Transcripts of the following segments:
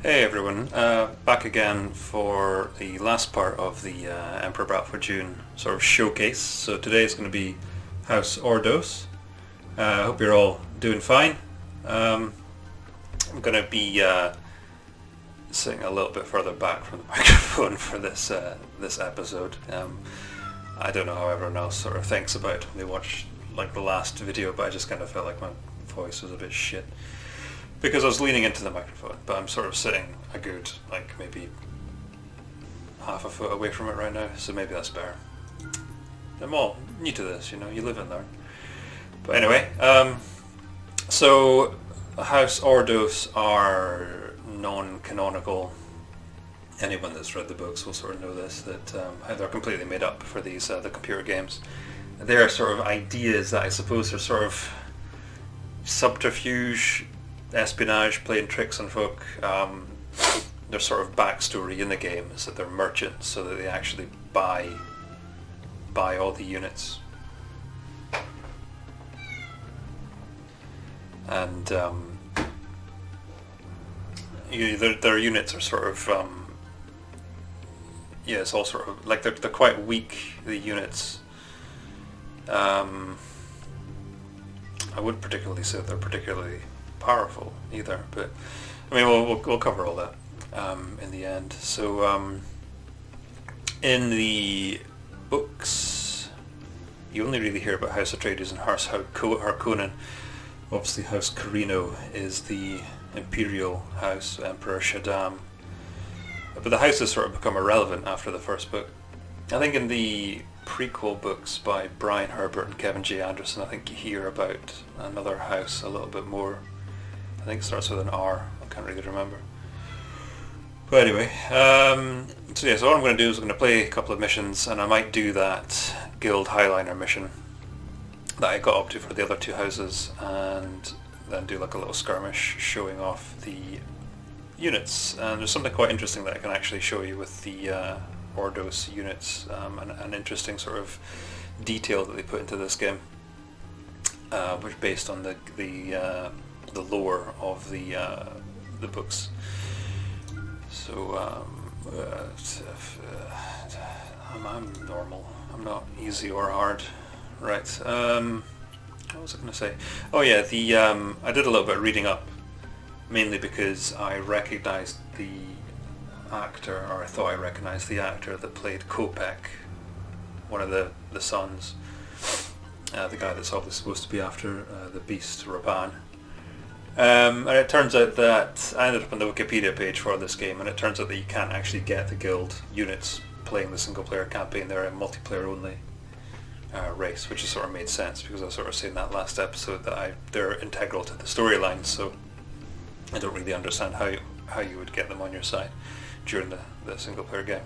Hey everyone, back again for the last part of the Emperor Brat for Dune sort of showcase. So today is going to be House Ordos. I hope you're all doing fine. I'm going to be sitting a little bit further back from the microphone for this episode. I don't know how everyone else sort of thinks about it when they watch like the last video, but I just kind of felt like my voice was a bit shit. Because I was leaning into the microphone, but I'm sort of sitting a good, like maybe half a foot away from it right now, so maybe that's better. I'm all new to this, you know, you live and learn. But anyway, so House Ordos are non-canonical. Anyone that's read the books will sort of know this, that they're completely made up for these the computer games. They're sort of ideas that I suppose are sort of subterfuge, espionage, playing tricks on folk. Their sort of backstory in the game is that they're merchants, so that they actually buy all the units, and their units are sort of it's all sort of like they're quite weak. The units. I wouldn't particularly say they're particularly powerful either, but I mean we'll cover all that in the end. So in the books you only really hear about House Atreides and House Harkonnen. Obviously House Carino is the imperial house, Emperor Shaddam, but the houses sort of become irrelevant after the first book. I think in the prequel books by Brian Herbert and Kevin J. Anderson, I think you hear about another house a little bit more. I think it starts with an R. I can't really remember. But anyway, so what I'm going to do is I'm going to play a couple of missions, and I might do that Guild Highliner mission that I got up to for the other two houses, and then do like a little skirmish showing off the units. And there's something quite interesting that I can actually show you with the Ordos units, an interesting sort of detail that they put into this game, which is based on the lore of the books. So I'm normal. I'm not easy or hard, right? What was I going to say? Oh yeah, I did a little bit of reading up, mainly because I recognised the actor, or I thought I recognised the actor that played Kopek, one of the sons, the guy that's obviously supposed to be after the beast Raban. And it turns out that I ended up on the Wikipedia page for this game, and it turns out that you can't actually get the guild units playing the single player campaign. They're a multiplayer only race, which has sort of made sense because I was sort of saying that last episode that they're integral to the storyline, so I don't really understand how you would get them on your side during the single player game.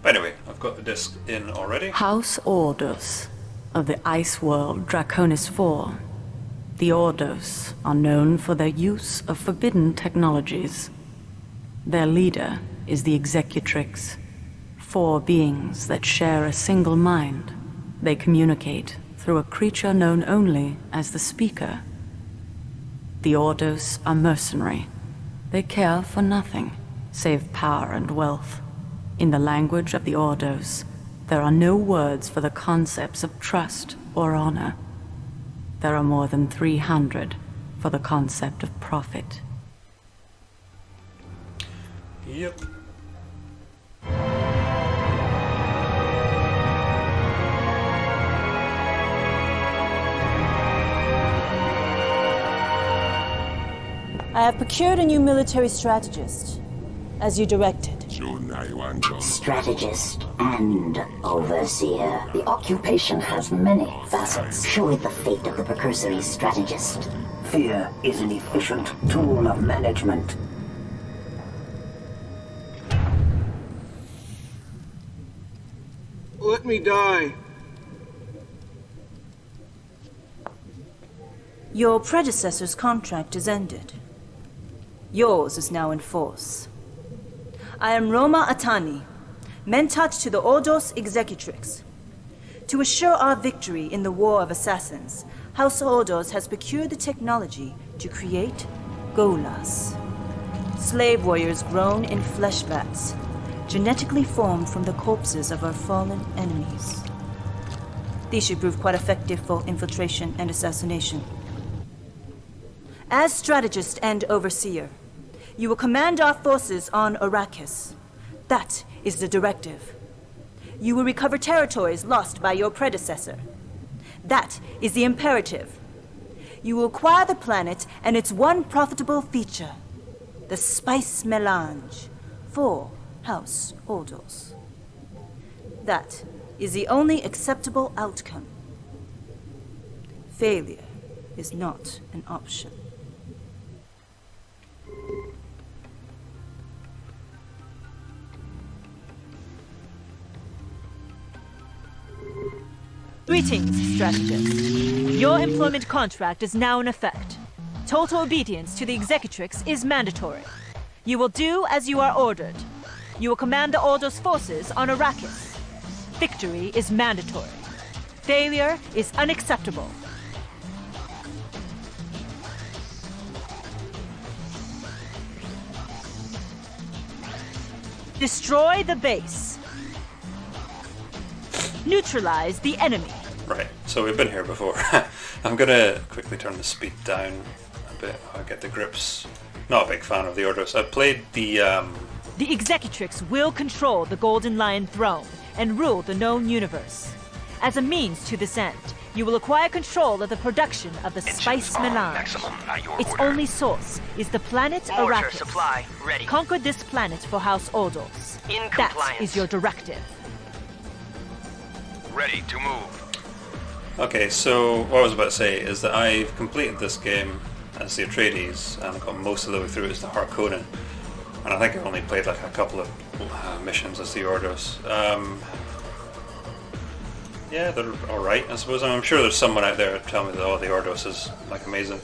But anyway, I've got the disc in already. House Ordos of the ice world Draconis IV. The Ordos are known for their use of forbidden technologies. Their leader is the Executrix, 4 beings that share a single mind. They communicate through a creature known only as the Speaker. The Ordos are mercenary. They care for nothing save power and wealth. In the language of the Ordos, there are no words for the concepts of trust or honor. There are more than 300 for the concept of profit. Yep. I have procured a new military strategist, as you directed. Strategist and overseer. The occupation has many facets. Show it the fate of the precursory strategist. Fear is an efficient tool of management. Let me die. Your predecessor's contract is ended. Yours is now in force. I am Roma Atani, Mentat to the Ordos Executrix. To assure our victory in the War of Assassins, House Ordos has procured the technology to create Golas. Slave warriors grown in flesh vats, genetically formed from the corpses of our fallen enemies. These should prove quite effective for infiltration and assassination. As strategist and overseer, you will command our forces on Arrakis. That is the directive. You will recover territories lost by your predecessor. That is the imperative. You will acquire the planet and its one profitable feature, the spice melange, for House Ordos. That is the only acceptable outcome. Failure is not an option. Greetings, strategist. Your employment contract is now in effect. Total obedience to the Executrix is mandatory. You will do as you are ordered. You will command the Ordos forces on Arrakis. Victory is mandatory. Failure is unacceptable. Destroy the base. Neutralize the enemy. Right, so we've been here before. I'm gonna quickly turn the speed down a bit. I get the grips. Not a big fan of the Ordos. I played the The Executrix will control the Golden Lion throne and rule the known universe. As a means to this end, you will acquire control of the production of the spice melange. Its only source is the planet Arrakis. Supply ready. Conquer this planet for House Ordos. In That compliance. is your directive. Ready to move. Okay, so what I was about to say is that I've completed this game as the Atreides and I got most of the way through as the Harkonnen, and I think I only played like a couple of missions as the Ordos. Yeah, they're alright, I suppose. I'm sure there's someone out there telling me that the Ordos is like amazing.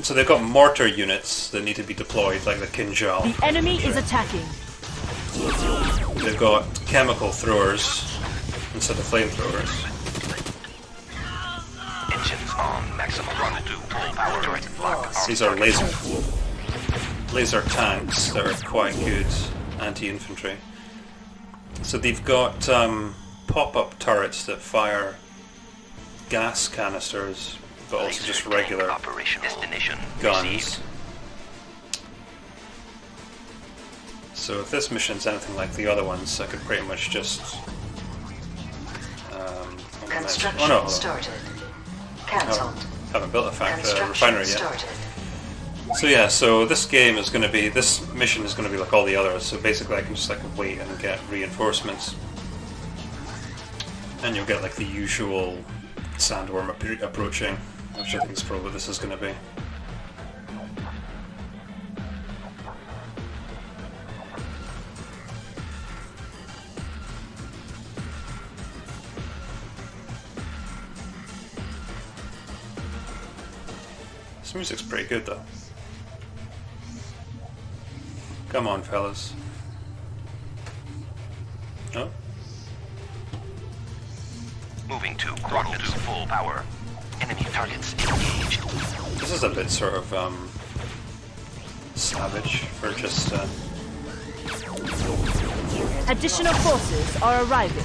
So they've got mortar units that need to be deployed, like the Kinjal. The enemy is attacking. They've got chemical throwers instead of flamethrowers. Engines on maximum throttle to full power. Turret lock. These are laser tanks that are quite good anti-infantry. So they've got pop-up turrets that fire gas canisters, but also just regular Operation destination guns. received. So if this mission's anything like the other ones, I could pretty much just... Construction oh no, hold on. started. Cancelled. Haven't built a Construction refinery yet. started. So yeah, so this game is going to be, this mission is going to be like all the others, so basically I can just like wait and get reinforcements. And you'll get like the usual sandworm approaching, which I think is probably what this is going to be. This music's pretty good though. Come on, fellas. Oh, Moving to throttle to full power. Enemy targets engaged. this is a bit sort of savage for just. Additional forces are arriving.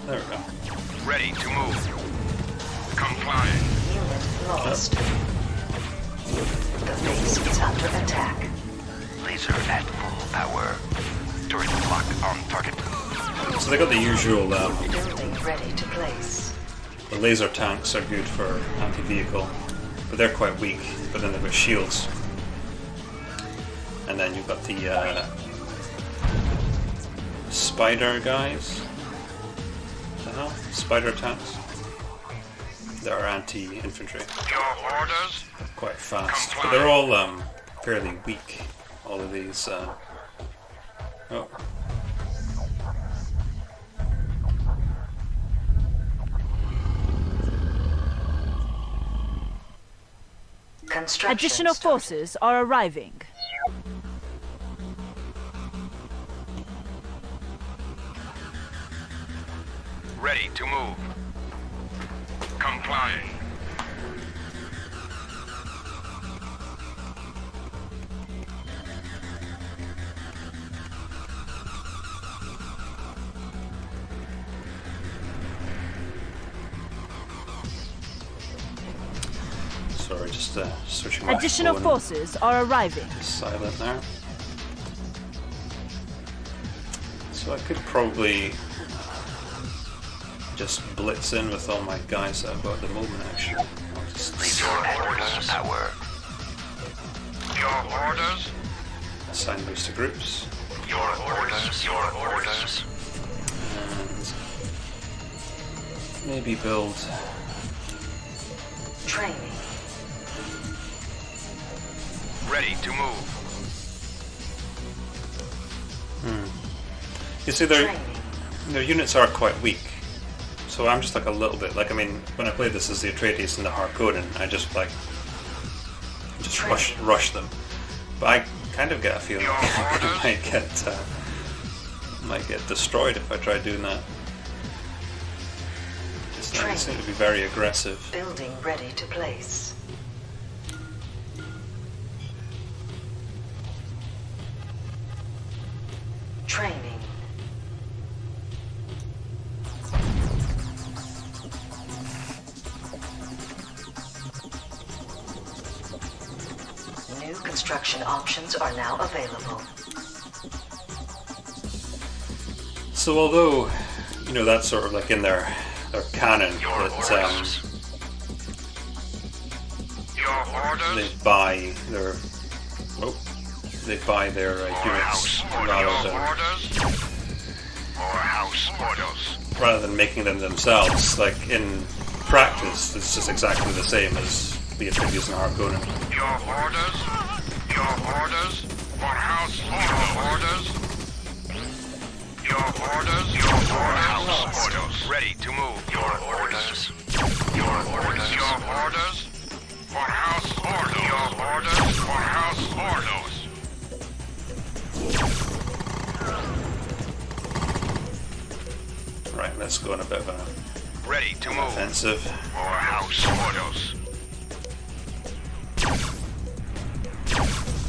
There we go. Ready to move. Complying. Unit lost. The base is under attack. Laser at full power. Turret lock on target. So they got the usual. Building ready to place. The laser tanks are good for anti-vehicle, but they're quite weak. But then they've got shields, and then you've got the spider guys. What the hell? Spider tanks. That are anti-infantry. Your orders? Quite fast, but they're all fairly weak. All of these. Oh. Construction Additional started. forces are arriving. Ready to move. Complying. Sorry, just switching my Additional phone. forces are arriving. Silent there. So I could probably just blitz in with all my guys that I've got at the moment, actually. I'll just Your orders, power. Your orders. assign those to groups. Your orders. Your orders. And maybe build... Training. Ready to move. You see, their units are quite weak. So I'm just like a little bit, like, I mean, when I played this as the Atreides and the Harkonnen, I just like, rush them. But I kind of get a feeling like I might get destroyed if I try doing that. Just they seem to be very aggressive. Building ready to place. Training. New construction options are now available. So although, you know, that's sort of like in their canon that they buy their units rather than making them themselves. Like in practice, it's just exactly the same as the Atreides and Harkonnen. Your orders for House Ordos. Your orders for House Ordos. Ready to move. Your orders. Your orders. Your orders for House Ordos. Your orders for House Ordos. Right, let's go on a bit of a Ready to move. offensive. For House Ordos.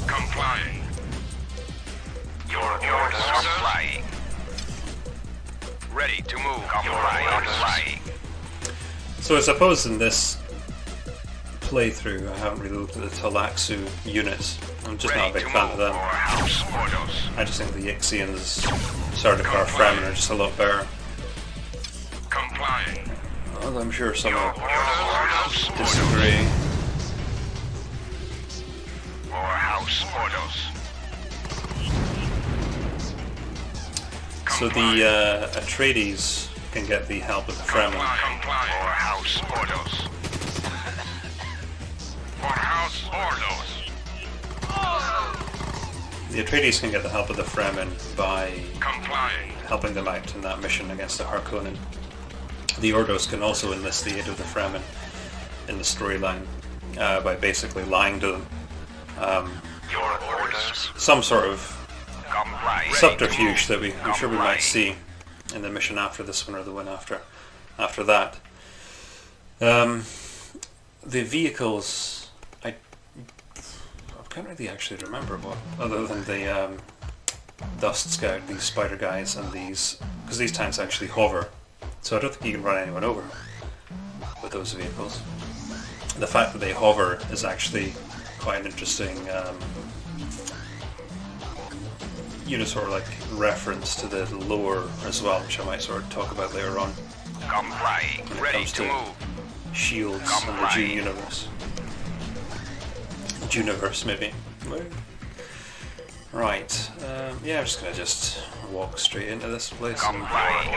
Complying. Your orders are complying. Ready to move. Complying. So I suppose in this playthrough, I haven't really looked at the Talaxu units. I'm just not a big fan of them. I just think the Ixians, Sardaukar, Fremen are just a lot better. Complying. Well, I'm sure some will disagree. For House Ordos. So the Atreides can get the help of the Fremen. For House Ordos. For House Ordos. The Atreides can get the help of the Fremen by Complying. helping them out in that mission against the Harkonnen. The Ordos can also enlist the aid of the Fremen in the storyline by basically lying to them. Your orders. Some sort of Complying. subterfuge that I'm sure we might see in the mission after this one or the one after that. The vehicles, I can't really actually remember what, other than the Dust Scout, these spider guys, and these, because these tanks actually hover, so I don't think you can run anyone over with those vehicles. The fact that they hover is actually quite an interesting sort of like reference to the lore as well, which I might sort of talk about later on Complying. when it Ready comes to to move. shields and the Dune universe. Duniverse, maybe. Right. Yeah, I'm just gonna walk straight into this place. Complying.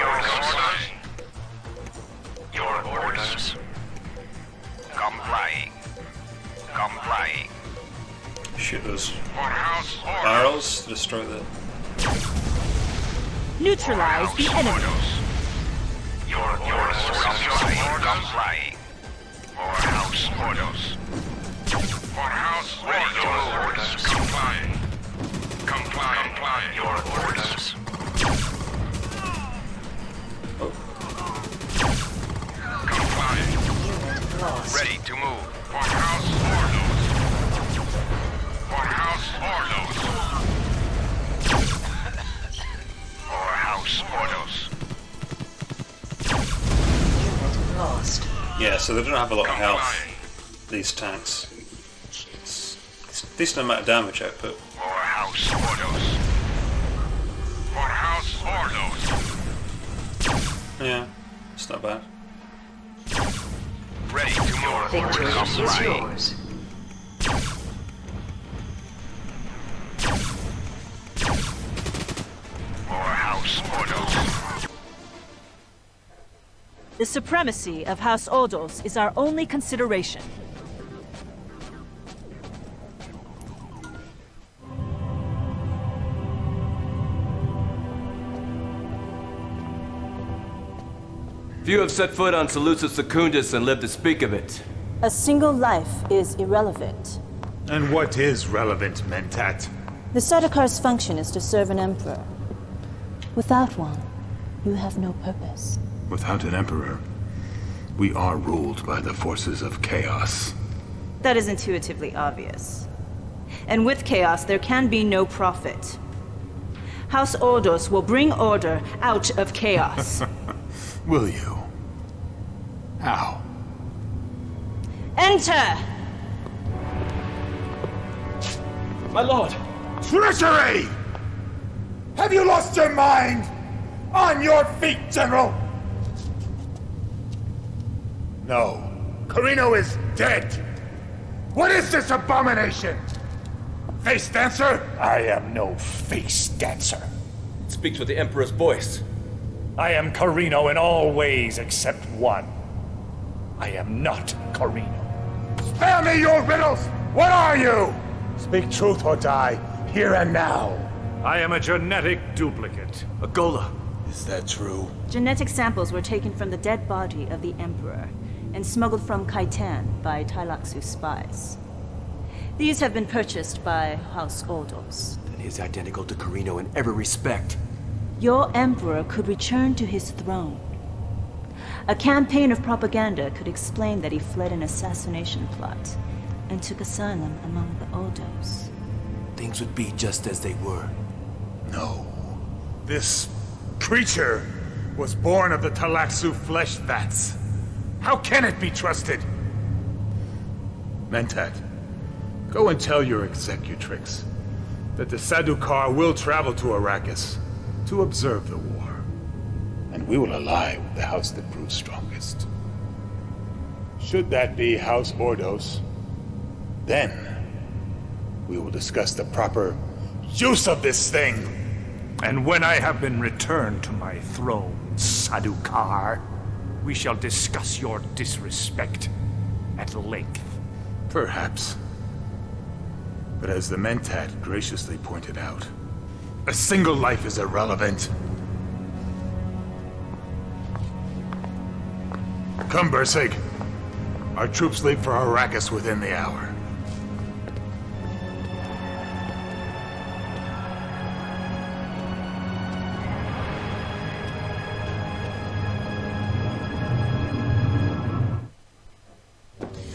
Your orders. Complying. Complying. Shoot those For House Ordos. barrels to destroy the... Neutralize the enemy. Your orders. Complying. For House Ordos. For House Ordos. Complying. Complying. Your orders. Complying. Ready to move. For House Ordos. For House Ordos. For House Ordos. Lost. Yeah, so they don't have a lot of health. these tanks. It's a decent amount of damage output. For House Ordos. For House Ordos. Yeah, it's not bad. Ready to move. Victory Orders. is Right. yours. For House Ordos. The supremacy of House Ordos is our only consideration. Few have set foot on Salusa Secundus and lived to speak of it. A single life is irrelevant. And what is relevant, Mentat? The Sardakar's function is to serve an emperor. Without one, you have no purpose. Without an emperor, we are ruled by the forces of chaos. That is intuitively obvious. And with chaos, there can be no profit. House Ordos will bring order out of chaos. Will you? How? Enter! My lord! Treachery! Have you lost your mind? On your feet, General! No. Carino is dead! What is this abomination? Face dancer? I am no face dancer. It speaks with the Emperor's voice. I am Carino in all ways except one. I am not Carino. Spare me your riddles! What are you? Speak truth or die, here and now. I am a genetic duplicate. A Gola. Is that true? Genetic samples were taken from the dead body of the Emperor and smuggled from Kaitan by Tailaxu spies. These have been purchased by House Ordos. And he's identical to Carino in every respect. Your Emperor could return to his throne. A campaign of propaganda could explain that he fled an assassination plot and took asylum among the Ordos. Things would be just as they were. No. This creature was born of the Talaxu flesh vats. How can it be trusted? Mentat, go and tell your executrix that the Sadukar will travel to Arrakis to observe the war. And we will ally with the house that proves strongest. Should that be House Ordos, then we will discuss the proper use of this thing. And when I have been returned to my throne, Sadukar, we shall discuss your disrespect at length. Perhaps. But as the Mentat graciously pointed out, a single life is irrelevant. Come, Bursig. Our troops leave for Arrakis within the hour.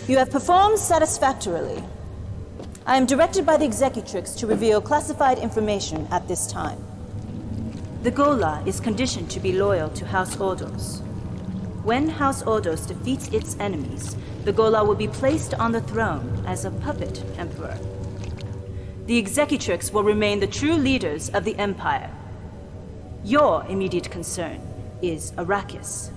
You have performed satisfactorily. I am directed by the Executrix to reveal classified information at this time. The Gola is conditioned to be loyal to House Ordos. When House Ordos defeats its enemies, the Gola will be placed on the throne as a puppet emperor. The Executrix will remain the true leaders of the Empire. Your immediate concern is Arrakis.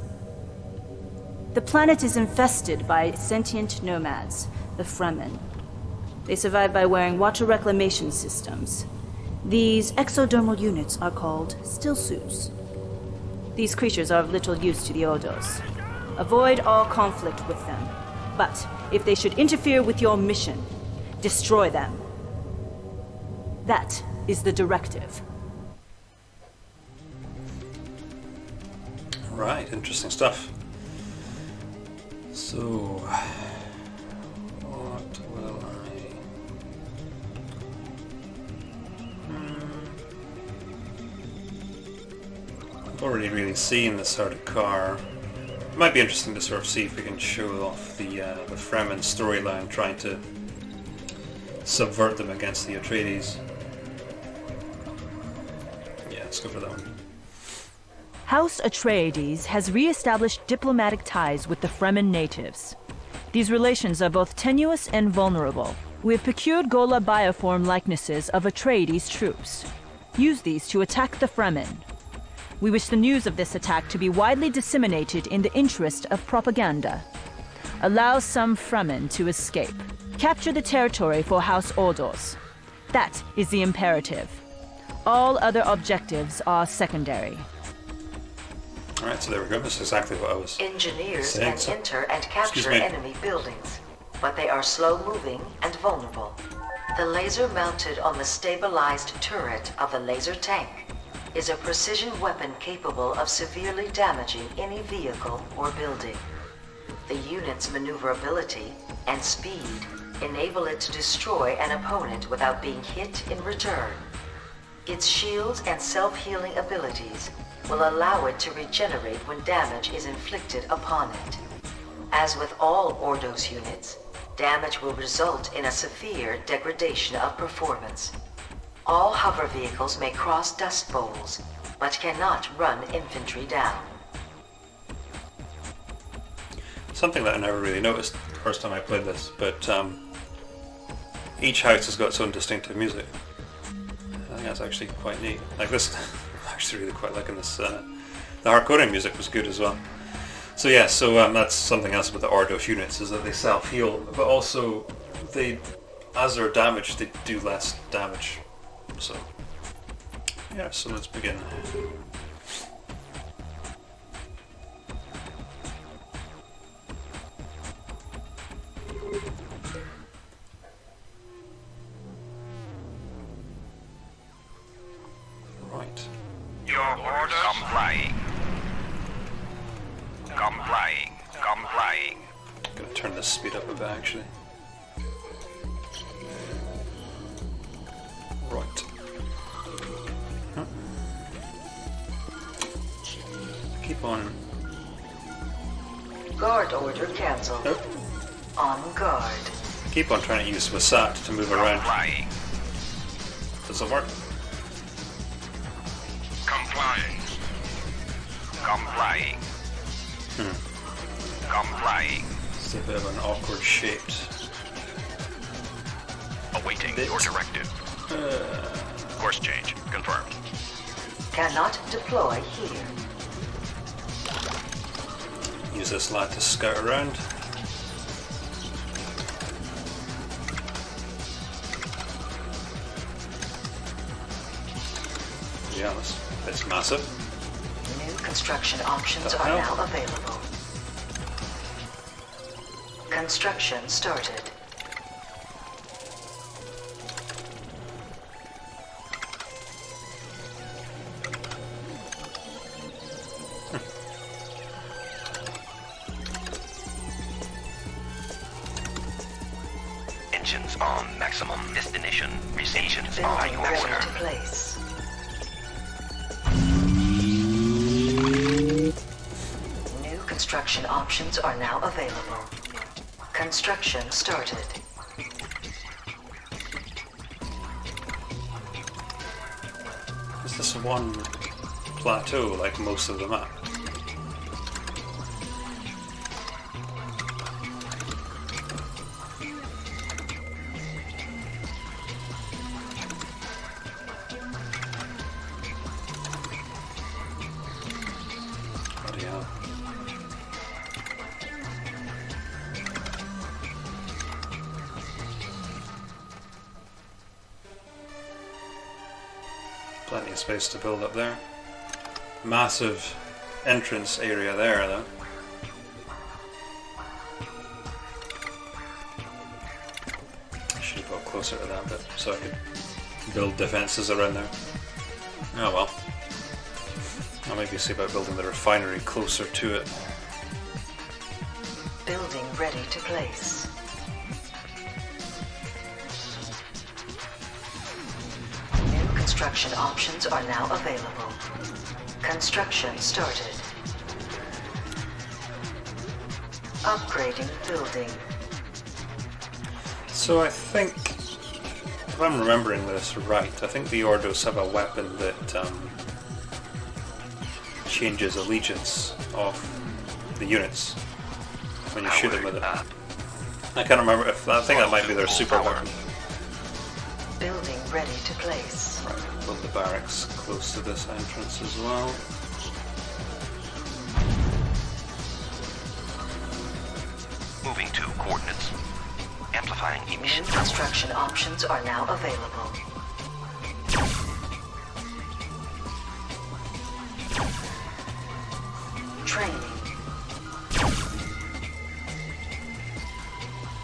The planet is infested by sentient nomads, the Fremen. They survive by wearing water reclamation systems. These exodermal units are called stillsuits. These creatures are of little use to the Ordos. Avoid all conflict with them. But if they should interfere with your mission, destroy them. That is the directive. Right, interesting stuff. So, what will I've already really seen this sort of car. It might be interesting to sort of see if we can show off the Fremen storyline, trying to subvert them against the Atreides. Yeah, let's go for that one. House Atreides has re-established diplomatic ties with the Fremen natives. These relations are both tenuous and vulnerable. We have procured Gola bioform likenesses of Atreides' troops. Use these to attack the Fremen. We wish the news of this attack to be widely disseminated in the interest of propaganda. Allow some Fremen to escape. Capture the territory for House Ordos. That is the imperative. All other objectives are secondary. Alright, so there we go. This is exactly what I was Engineers saying. can enter and capture enemy buildings, but they are slow-moving and vulnerable. The laser mounted on the stabilized turret of the laser tank is a precision weapon capable of severely damaging any vehicle or building. The unit's maneuverability and speed enable it to destroy an opponent without being hit in return. Its shields and self-healing abilities will allow it to regenerate when damage is inflicted upon it. As with all Ordos units, damage will result in a severe degradation of performance. All hover vehicles may cross dust bowls, but cannot run infantry down. Something that I never really noticed the first time I played this, but each house has got its own distinctive music. I think that's actually quite neat. Like this, I'm actually really quite liking this. The hardcoding music was good as well. So yeah, that's something else with the Ordos units, is that they self-heal, but also they, as they're damaged, they do less damage. So yeah, so let's begin. Right. Your orders? Complying. Complying. Complying. I'm gonna turn this speed up a bit actually. Right. Huh. Keep on. Guard order cancelled. Oh. On guard. Keep on trying to use Wasat to move around. Complying. Doesn't work. Complying. Complying. Complying. It's a bit of an awkward shaped. Awaiting your directive. Course change confirmed. Cannot deploy here. Use this lad to scout around. Yeah, that's massive. New construction options are now available. Construction started. Engines on maximum destination. Engines on Building ready to maximum. place. New construction options are now available. Construction started. Is this one plateau like most of the map? Bloody hell. Plenty of space to build up there. Massive entrance area there though. I should have got closer to that bit so I could build defences around there. Oh well. I'll maybe see about building the refinery closer to it. Building ready to place. New construction options are now available. Construction started. Upgrading building. So I think, if I'm remembering this right, I think the Ordos have a weapon that changes allegiance of the units when you shoot them with it. I can't remember if I think that might be their super weapon. Building ready to place. Right, build the barracks close to this entrance as well. Moving to coordinates. Amplifying New emission. construction options are now available. Training.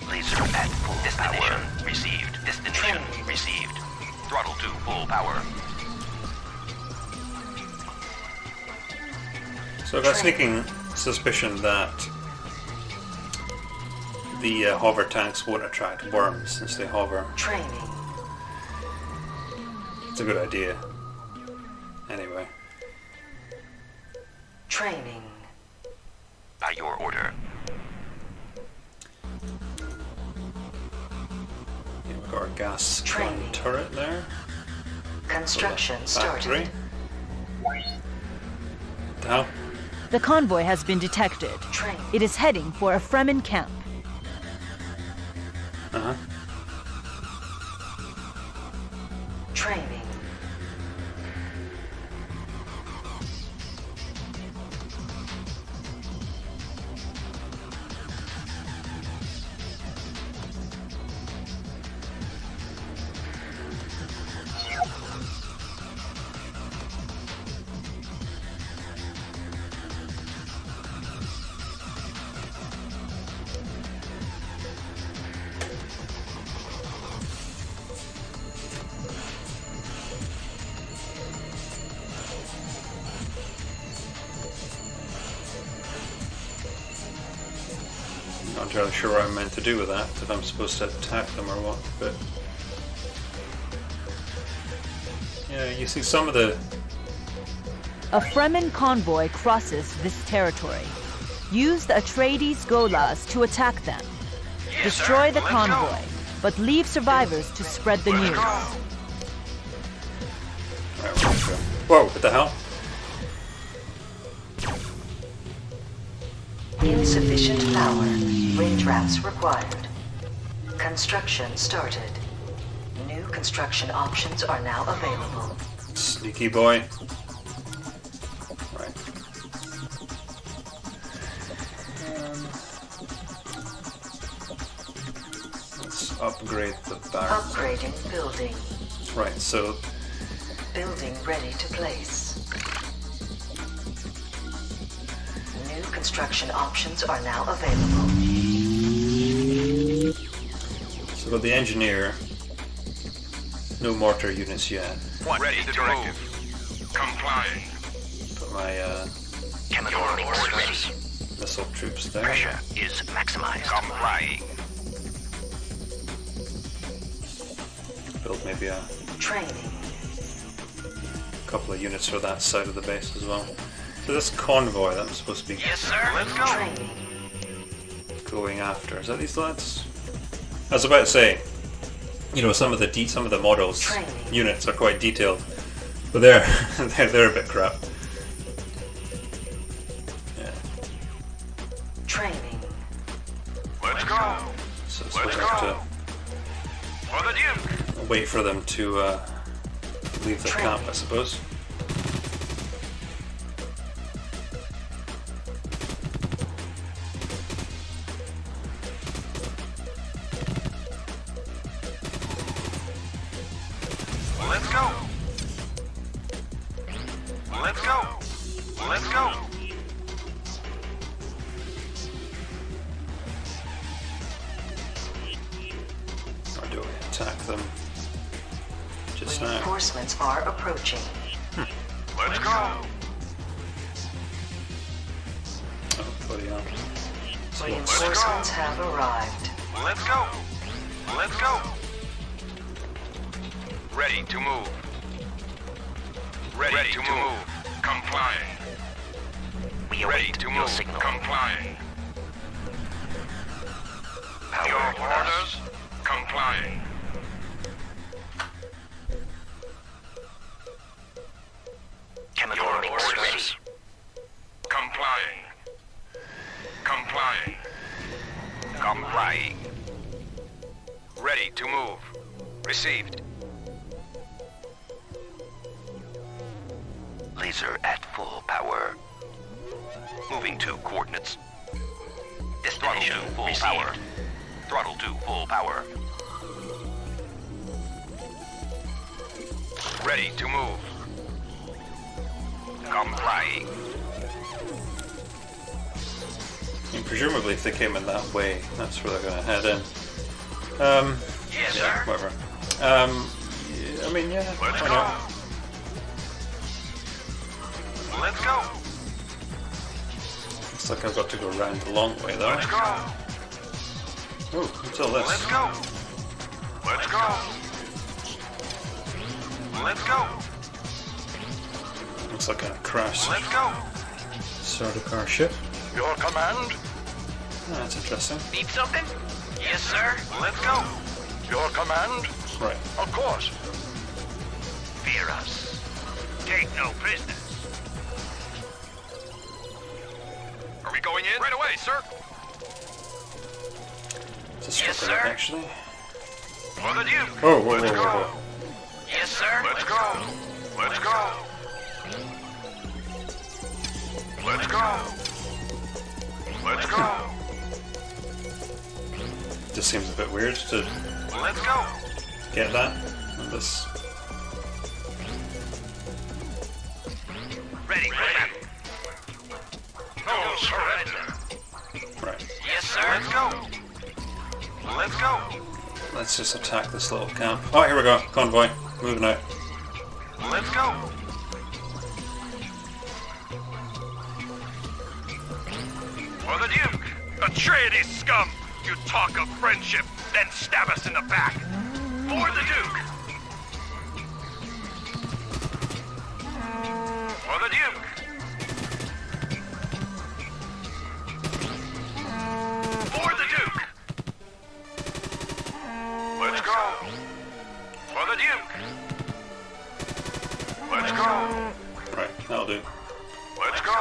Laser at full destination. Received. Destination received. Throttle to full power. So I've got a sneaking suspicion that the hover tanks won't attract worms since they hover. Training. It's a good idea. Anyway. Training. By your order. Yeah, we've got our gas gun Training. turret there. Construction Factory. started. Now, The convoy has been detected. Training. It is heading for a Fremen camp. Training. not entirely sure what I'm meant to do with that, if I'm supposed to attack them or what, but... Yeah, you see some of the... A Fremen convoy crosses this territory. Use the Atreides Golas to attack them. Destroy the convoy, but leave survivors to spread the news. Right, we're gonna go. Whoa, what the hell? Insufficient power. Ring traps required. Construction started. New construction options are now available. Sneaky boy. Right. Let's upgrade the barracks. Upgrading building. Right, so Building ready to place. New construction options are now available. so with the engineer, no mortar units yet. Ready to move. Complying. Put my Chemical mix ready. missile troops there. Pressure is maximized. Complying. Build maybe a Training. couple of units for that side of the base as well. So this convoy that I'm supposed to be Yes, sir. Let's go. Training. going after, is that these lads? I was about to say, you know, some of the models Training. units are quite detailed, but they're they're a bit crap. Yeah. Training. Let's go. So Let's we'll go. have For the Duke. to wait for them to leave the camp, I suppose. Let's go. Let's go. Let's go. Or do we attack them just now? Reinforcements are approaching. Let's go. Oh, bloody hell. So Reinforcements have arrived. Let's go. Let's go. Ready to move. Ready to move. Complying. We ready to move. Signal. Complying. Your orders. Complying. Chemical mix ready. Complying. Complying. Complying. Ready to move. Received. Laser at full power. Moving to coordinates. Destination full power. Throttle to full power. Ready to move. Complying. And presumably if they came in that way, that's where they're going to head in. Yes, yeah, sir. whatever. Yeah, I mean, yeah, Let's why go. not? Let's go. Looks like I've got to go around the long way, though. Let's go. Oh, what's all this? Let's go. Let's go. Let's go. Looks like a crashed Let's go. Sardaukar ship. Your command. Oh, that's interesting. Need something? Yes, sir. Let's go. Your command? Right. Of course. Fear us. Take no prisoners. Are we going in? Right away, sir. Is this Yes, stripping it, sir. actually? For the Duke. Oh, whoa, Let's whoa, go. whoa, whoa. Yes, sir. Let's go. Let's go. Let's go. Let's go. Just seems a bit weird to Let's go. get that. And this. Ready, ready. No surrender. Right. Yes, sir. Let's go. Let's go. Let's just attack this little camp. Oh, here we go. Convoy. Moving out. Let's go. For the Duke. Betray these scum. You talk of friendship, then stab us in the back. For the Duke. For the Duke. For the Duke. Let's go. For the Duke. Let's go. Right, that'll do. Let's go.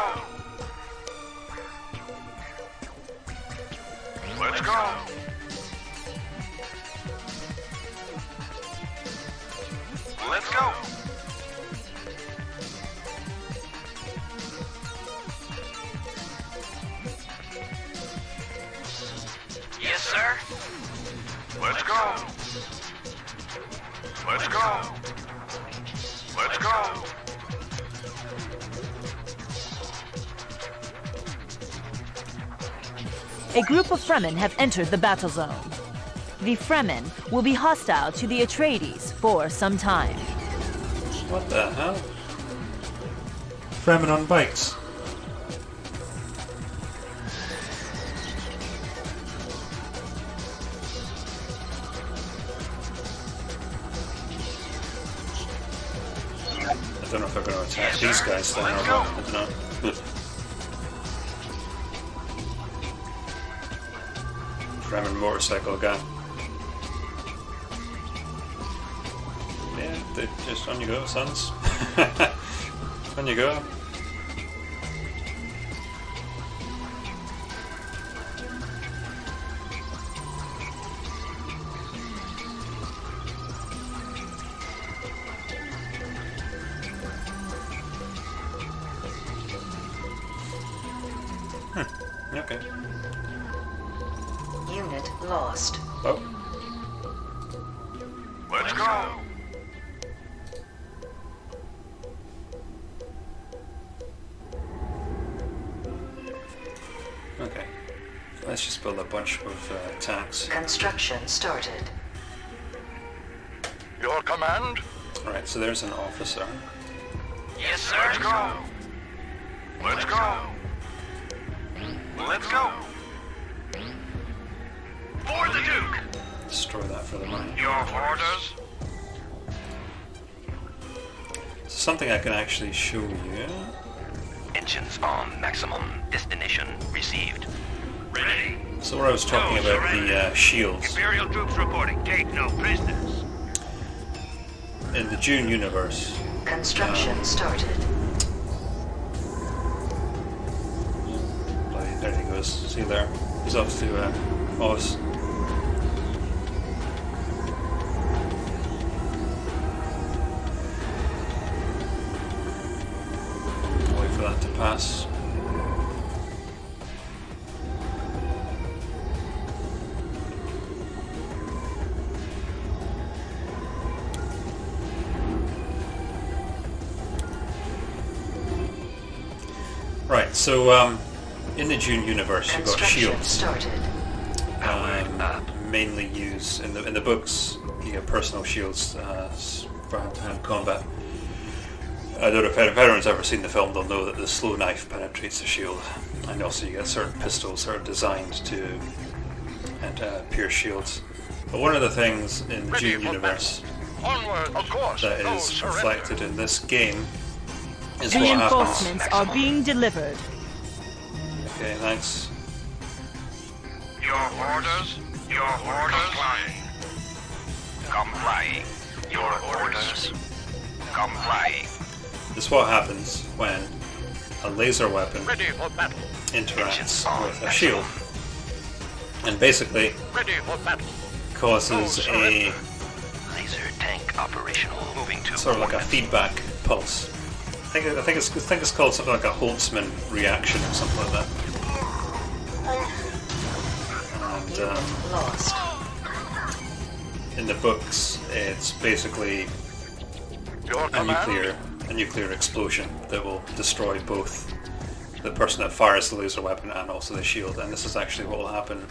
Let's go. Let's go. Yes, sir. Let's go. Let's go. Let's go. A group of Fremen have entered the battle zone. The Fremen will be hostile to the Atreides for some time. What the hell? Fremen on bikes. I don't know if they're going to attack these guys then or what. I don't know. Fremen motorcycle guy. Yeah, they just on you go, sons. On you go. Okay. Unit lost. Oh. Let's go. Okay. Let's just build a bunch of tanks. Construction started. Your command? Right, so there's an officer. Yes, sir. Let's go. Let's go. Let's go. For the Duke. Destroy that for the money. Your orders? Something I can actually show you. Engines on maximum. Destination received. Ready. So where I was talking about the shields. Imperial troops reporting. Take no prisoners. In the Dune universe. Construction started. There he goes. See there? He's off to Oz. Right, so in the Dune universe, you've got Construction shields. started. Mainly used in the books. You get personal shields for hand-to-hand combat. I don't know if everyone's ever seen the film, they'll know that the slow knife penetrates the shield. And also you get certain pistols that are designed to pierce shields. But one of the things in the Dune universe that is reflected in this game is what happens. Reinforcements are being delivered. Okay, thanks. Your orders. Your orders. Complying. Your orders. Complying. This is what happens when a laser weapon Ready for battle. interacts with a shield, and basically Ready for battle. causes a Laser tank operational. Moving to sort of like a feedback pulse. I think it's called something like a Holtzman reaction or something like that. And Lost. in the books, it's basically Your a command. nuclear explosion that will destroy both the person that fires the laser weapon and also the shield. And this is actually what will happen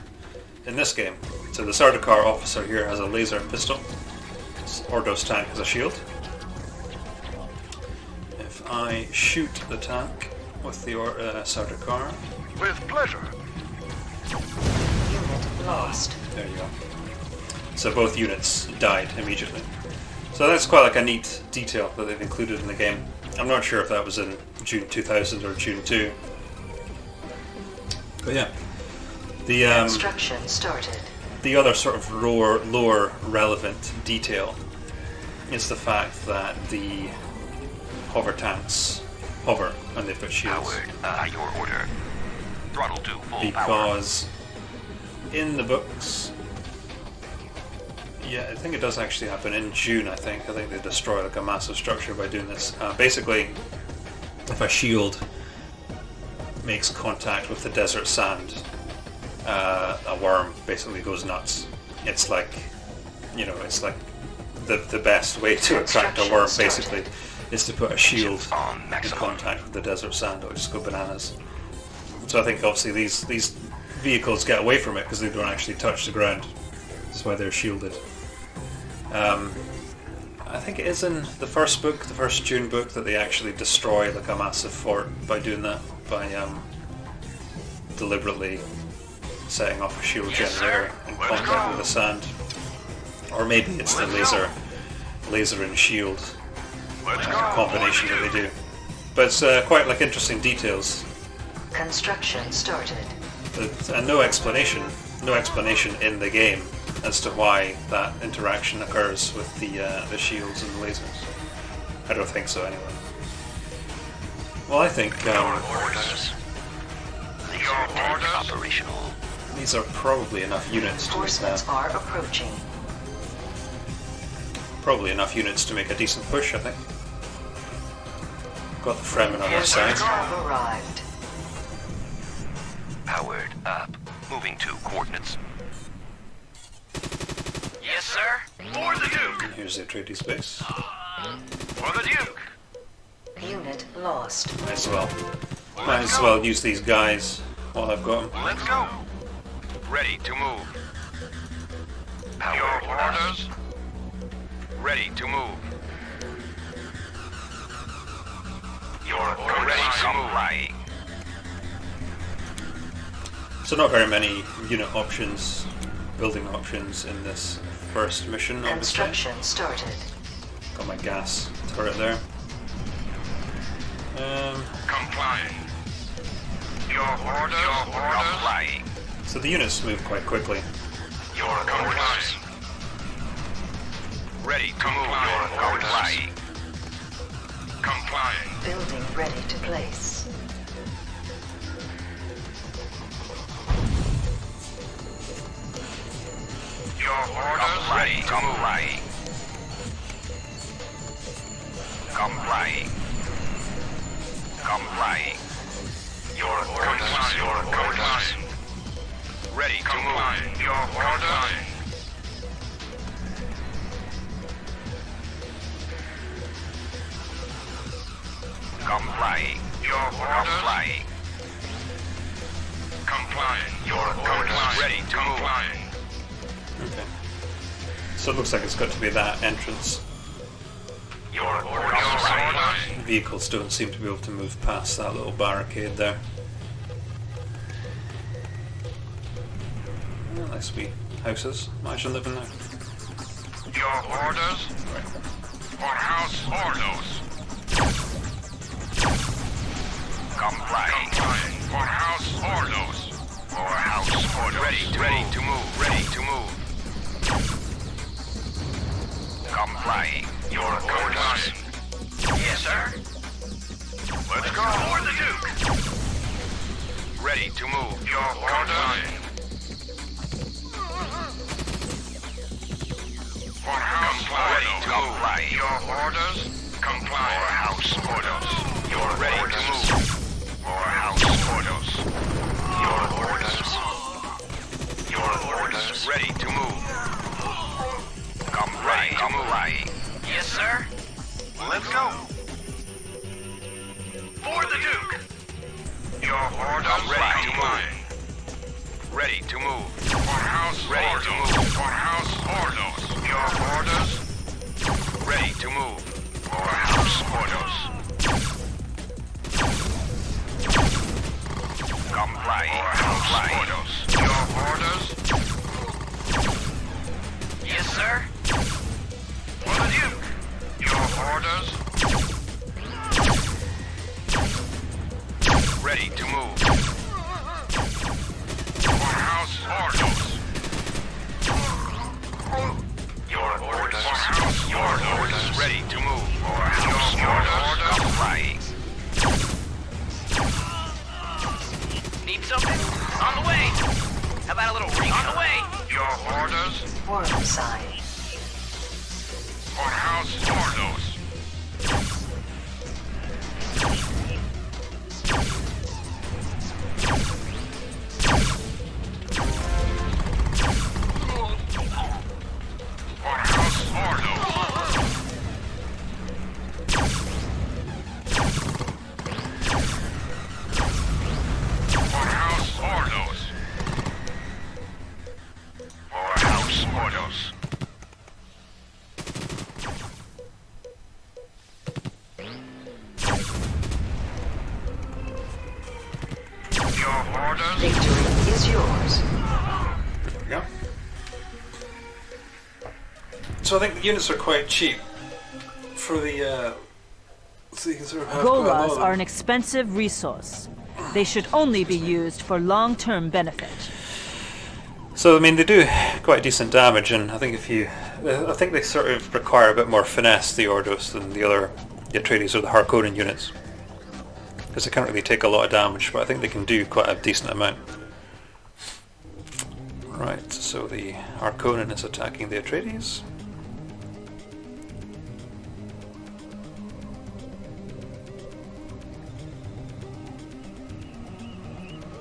in this game. So the Sardaukar officer here has a laser pistol. Ordos tank has a shield. If I shoot the tank with the Sardaukar, With pleasure. Unit lost. there you go. So both units died immediately. So that's quite like a neat detail that they've included in the game. I'm not sure if that was in Dune 2000 or Dune 2. But yeah. Construction started. The other sort of lore relevant detail is the fact that the hover tanks hover and they've got shields. Powered. Your order. Throttle to full power. Because in the books, yeah, I think it does actually happen in Dune. I think they destroy like a massive structure by doing this. Basically, if a shield makes contact with the desert sand, a worm basically goes nuts. It's like, it's like the best way to attract a worm basically is to put a shield in contact with the desert sand. It'll just go bananas. So I think obviously these vehicles get away from it because they don't actually touch the ground. That's why they're shielded. I think it is in the first book, the first Dune book, that they actually destroy like a massive fort by doing that, by deliberately setting off a shield generator in contact with the sand. Or maybe it's the laser and shield combination that they do. But it's quite like interesting details. Construction started. And no explanation in the game as to why that interaction occurs with the shields and the lasers. I don't think so anyway. Well, I think Operational. these are probably enough units to make Reinforcements are approaching. probably enough units to make a decent push, I think. Got the Fremen on our Reinforcements side. have arrived. Powered up. Moving to coordinates. Yes, sir. For the Duke. And here's the Atreides base. For the Duke. Unit lost. Might as well use these guys while I've got them. Let's go. Ready to move. Your orders. Ready to move. Your orders. Ready to move. So not very many unit options, building options in this first mission, obviously. Construction started. Got my gas turret there. Complying. Your orders. Your orders. Complying. So the units move quite quickly. Your orders. Ready to move. Your orders. Complying. Building ready to place. Your orders. Ready to move. Complying. Complying. Your orders. Your orders. Ready to move. Your orders. Complying. Your orders. Complying. Complying. Your orders ready to move. Okay. So it looks like it's got to be that entrance. Your orders. Vehicles don't seem to be able to move past that little barricade there. Oh, nice wee houses. Imagine living there. Your orders for House Ordos. Complying. For House Ordos. For House Ordos. Ready to move. Ready to move. Complying. Your orders. Yes, sir. Let's go for the Duke. Ready to move. Your orders. For House Ordos. Comply. Your orders. Comply. For House Ordos. You're ready to move. For House Ordos. Your orders. Your orders. Ready to move. Comply. Yes, sir. Let's go. For the Duke. Your orders. Ready to move. Ready to move. For House Ordos. To move. For House Ordos. Your orders. Ready to move. For House Ordos. Comply. For House Ordos. Your orders. Yes, sir. For the Duke. Your orders. Ready to move. For House Ordos. Your orders. For House Your orders. Ready to move. For House Ordos. Complying. Need something? On the way. How about a little ring? On the way. Your orders. Worm sign. For House Ordos. For House Ordos. For House Ordos. For House Ordos. Your orders. Victory is yours. There we go. So I think the units are quite cheap for the. So you can sort of have quite a lot Golas of them. are an expensive resource. They should only be used for long-term benefit. So I mean, they do quite decent damage, and I think I think they sort of require a bit more finesse, the Ordos, than the other Atreides or the Harkonnen units, because they can't really take a lot of damage, but I think they can do quite a decent amount. Right, so the Harkonnen is attacking the Atreides.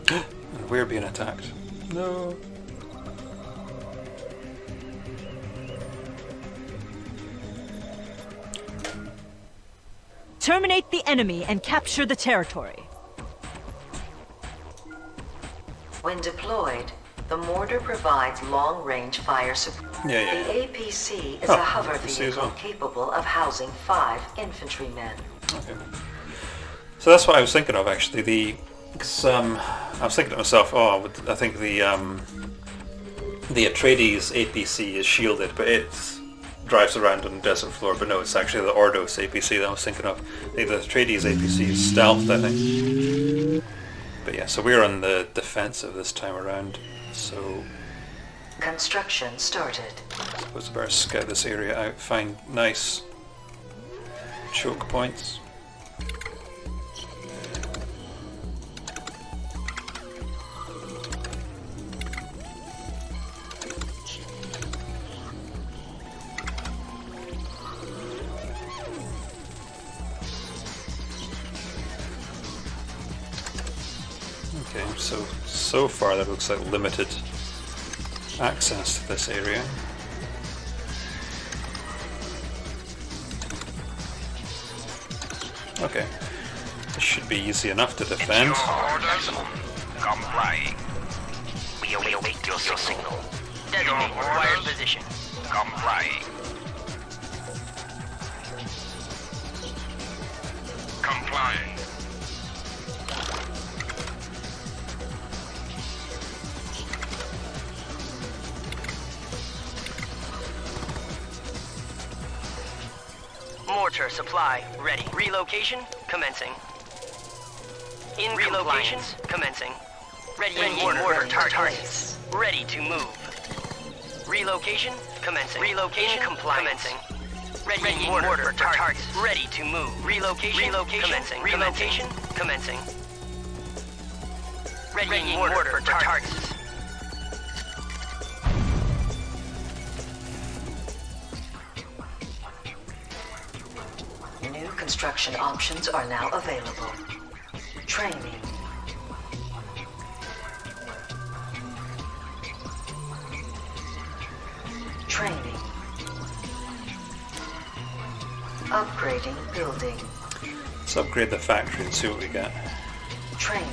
And we're being attacked. No. Terminate the enemy and capture the territory. When deployed, the mortar provides long-range fire support. Yeah. The APC is Oh, a hover APC as vehicle well. capable of housing 5 infantrymen. Okay. So that's what I was thinking of, actually. Because I was thinking to myself, I think the Atreides APC is shielded, but it drives around on the desert floor. But no, it's actually the Ordos APC that I was thinking of. The Atreides APC is stealthed, I think. But yeah, so we're on the defensive this time around. So Construction started. I suppose I better scout this area out, find nice choke points. Okay, so far that looks like limited access to this area. Okay, this should be easy enough to defend. Your orders. Complying. your signal. Designate required position. Complying. Complying. Mortar supply ready. Relocation commencing. In relocation commencing. Ready in mortar targets. Ready to move. Relocation commencing. Relocation commencing. Ready in mortar targets. Ready to move. Relocation commencing. Relocation commencing. Ready in mortar for targets. New construction options are now available. Training. Training. Upgrading building. Let's upgrade the factory and see what we get. Training.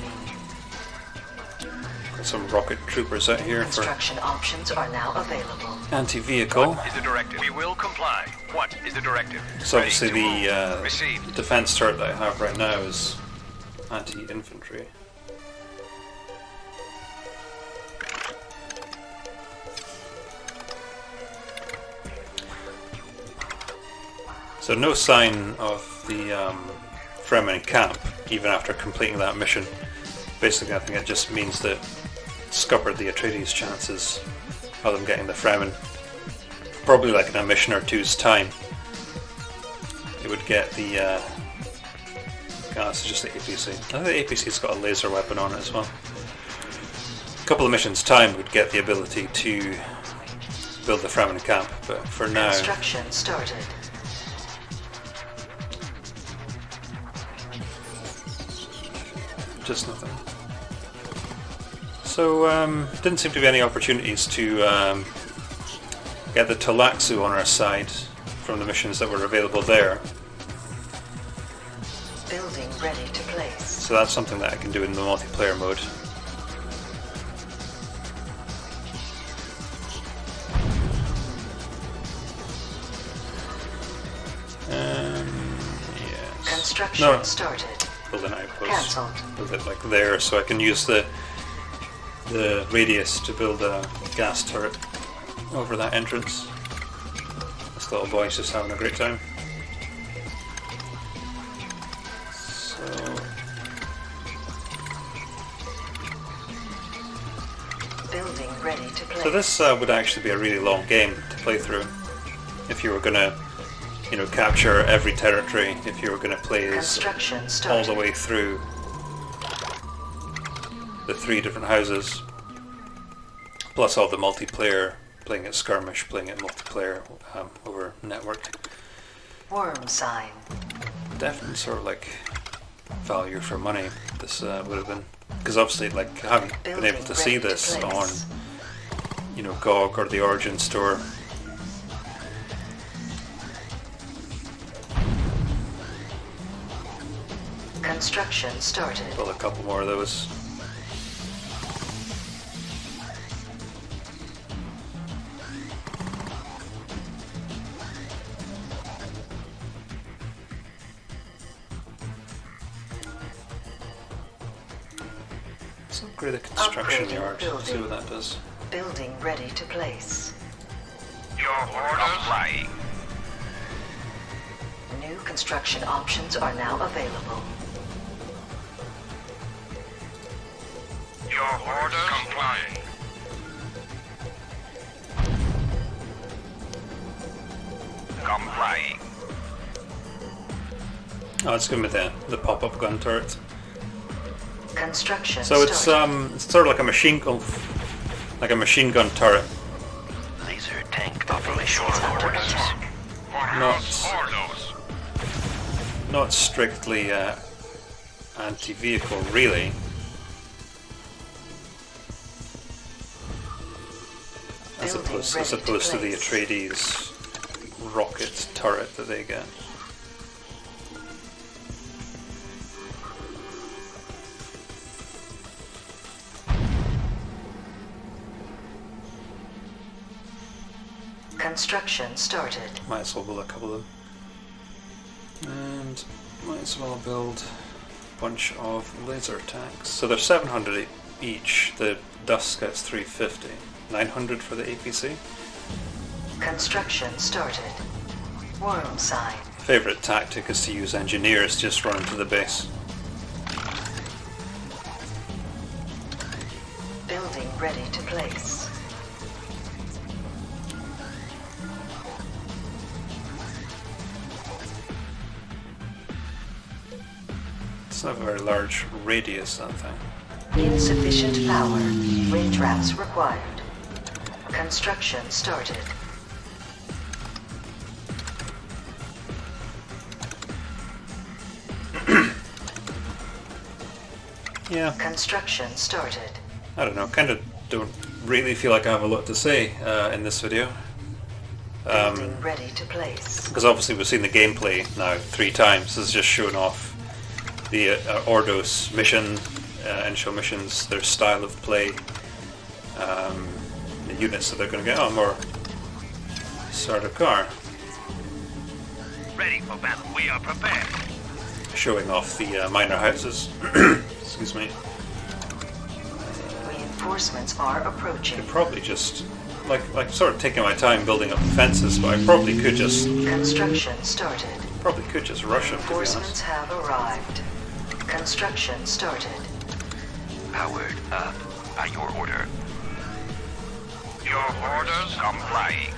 Got some rocket troopers out here for Construction options are now available. anti-vehicle. What is the directive? We will comply. What is the directive? So obviously Ready to the move. Received. defense turret that I have right now is anti-infantry. So no sign of the Fremen camp, even after completing that mission. Basically, I think it just means that scuppered the Atreides' chances of them getting the Fremen. Probably like in a mission or two's time, it would get the... this is just the APC. I think the APC's got a laser weapon on it as well. A couple of missions' time would get the ability to build the Fremen camp, but for now... Construction started. Just nothing. So, didn't seem to be any opportunities to get the Talaxu on our side from the missions that were available there. Building ready to place. So that's something that I can do in the multiplayer mode. Yes. Construction started. Build an outpost. Cancelled. Build it like there, so I can use the radius to build a gas turret over that entrance. This little boy's just having a great time. So Building ready to place. So this would actually be a really long game to play through if you were gonna, capture every territory. If you were gonna play as Construction all started. the way through the 3 different houses, plus all the multiplayer, playing it skirmish, playing it multiplayer over network. Worm sign. Definitely sort of like value for money. This would have been, because obviously, like, having been able to see this on, GOG or the Origin store. Construction started. Build a couple more of those. Let's upgrade the construction Upgrading yard. building. See what that does. Building ready to place. Your orders. New construction options are now available. Your orders. Complying. Complying. Oh, it's going to be the pop-up gun turret. Construction So it's started. it's sort of like a machine gun turret. Laser tank operation. House Ordos. Not strictly anti-vehicle, really. As opposed to the Atreides rocket turret that they get. Construction started. Might as well build a couple of them. And might as well build a bunch of laser tanks. So they're 700 each. The Dust gets 350. 900 for the APC. Construction started. Worm sign. Favorite tactic is to use engineers just run into the base. Building ready to place. It's not a very large radius, that thing. Insufficient power. Wind traps required. Construction started. Yeah. Construction started. I don't know, kind of don't really feel like I have a lot to say in this video. Building ready to place. Because obviously we've seen the gameplay now 3 times. This is just showing off the Ordos mission, initial missions, their style of play, the units that they're going to get. Oh, more Sardaukar. Ready for battle. We are prepared. Showing off the minor houses. Excuse me. Reinforcements are approaching. Could probably just, like sort of taking my time building up the fences, but I probably could just... Construction started. Probably could just rush them, to be honest. Reinforcements have arrived. Construction started. Powered up by your order. Your orders complying.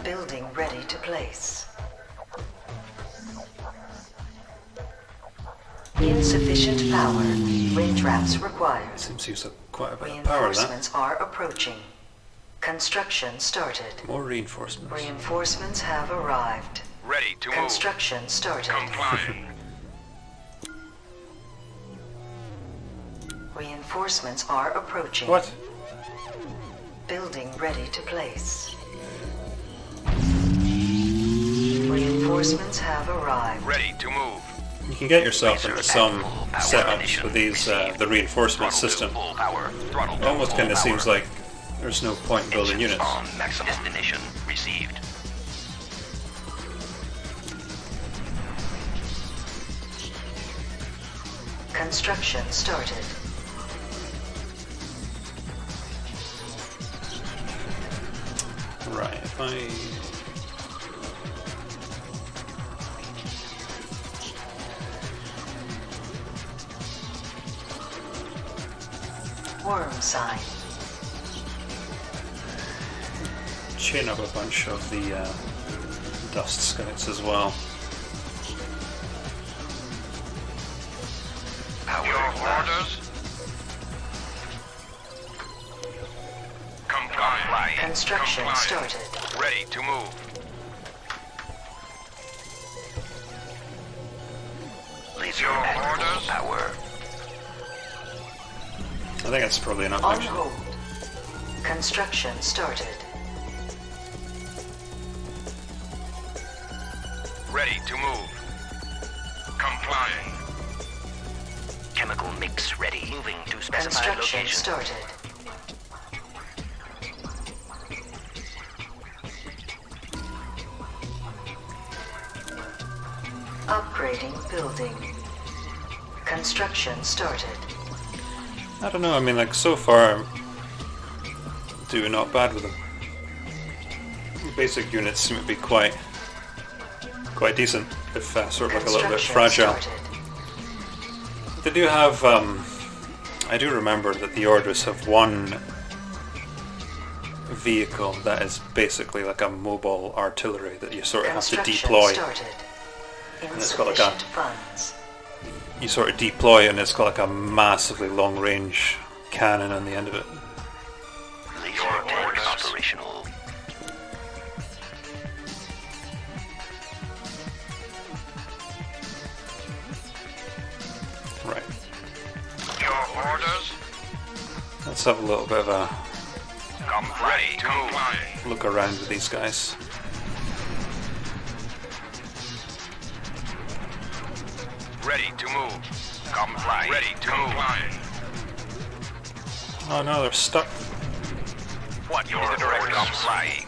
Building ready to place. Insufficient power. Wind traps required. Seems to use quite a bit of power, that. Reinforcements are approaching. Construction started. More reinforcements. Reinforcements have arrived. Ready to Construction started. Complying. Reinforcements are approaching. What? Building ready to place. Reinforcements have arrived. Ready to move. You can get yourself into some setups with these, the reinforcement system. It almost kind of seems like there's no point in building units. Maximum destination received. Construction started. Right, if I... Worm sign. chain up a bunch of the dust scouts as well. Your orders? Comply. Construction started. Ready to move. Laser orders. Power. I think that's probably enough, On actually. hold. Construction started. Ready to move. Complying. Chemical mix ready. Moving to specified Construction location. started. Upgrading building. Construction started. I don't know, I mean, like, so far I'm doing not bad with them. The basic units seem to be quite decent, if sort of like a little bit fragile. They do have, I do remember that the Ordos have one vehicle that is basically like a mobile artillery that you sort of have to deploy. And it's got like a, funds. you sort of deploy and it's got like a massively long range cannon on the end of it. Laser tank operational. Right. Your orders? Let's have a little bit of a Ready to move. look around with these guys. Ready to move. Comply. Ready to move. Oh no, they're stuck. What is the direction? Complying.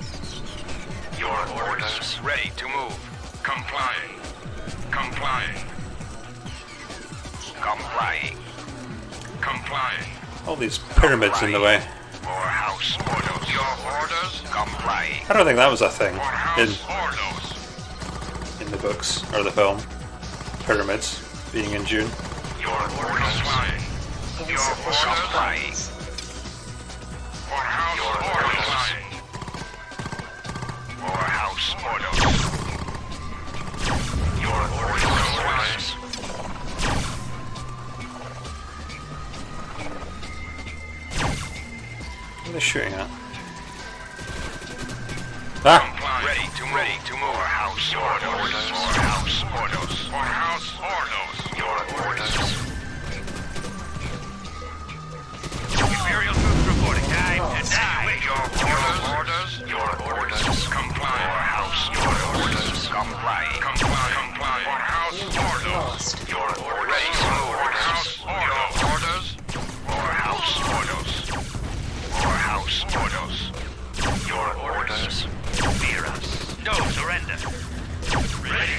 Your orders. Ready to move. Complying. Complying. Complying. Complying. All these pyramids in the way. For House Ordos. Your orders. Complying. I don't think that was a thing For House Ordos. in the books or the film. Pyramids being in Dune. Your orders. Complying. Your orders. Complying. For House Ordos. For House Ordos. Your orders. What are they shooting at? Ah! Ready to move. For House Ordos. For House Ordos. For House Ordos. Your orders. Imperial troops reporting. Time to die. Your orders. Your orders. Comply. For House Ordos. Comply. Comply. Comply. For House Ordos. Your orders. Ready to move. For House Ordos. Your orders. For House Ordos. For House Ordos. Your orders. Fear us. No surrender. Ready.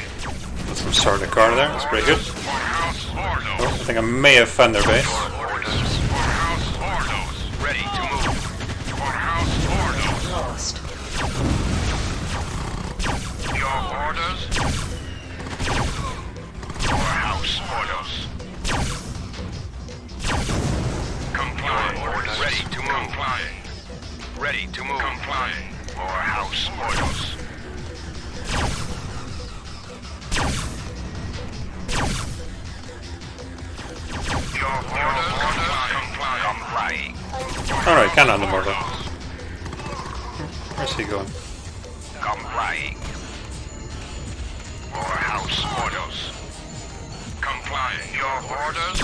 Got some sort of car there, that's pretty good. For House Ordos. Oh, I think I may have found their base. Orders. For House Ordos. Ready to move. For House Ordos. Lost. Your orders. For House Ordos. Complying. Ready to move. Complying. Ready to move. Complying. For House Ordos. Your orders. Complying. Alright, can on the mortar. Where's he going? Complying. For House Ordos. Complying. Your orders.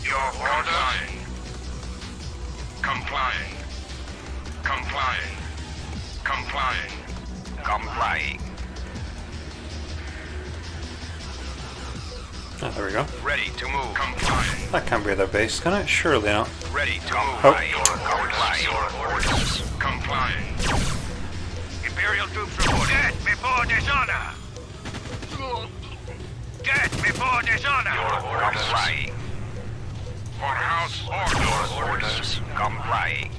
Your orders. Complying. Complying. Complying. Complying. Oh, there we go. Ready to move. Complying. That can't be their base, can it? Surely not. Ready to move. Oh. Your orders. Complying. Imperial troops reporting. Death before dishonor. Death before dishonor. Your orders. Complying. For House Ordos. Your orders. Complying.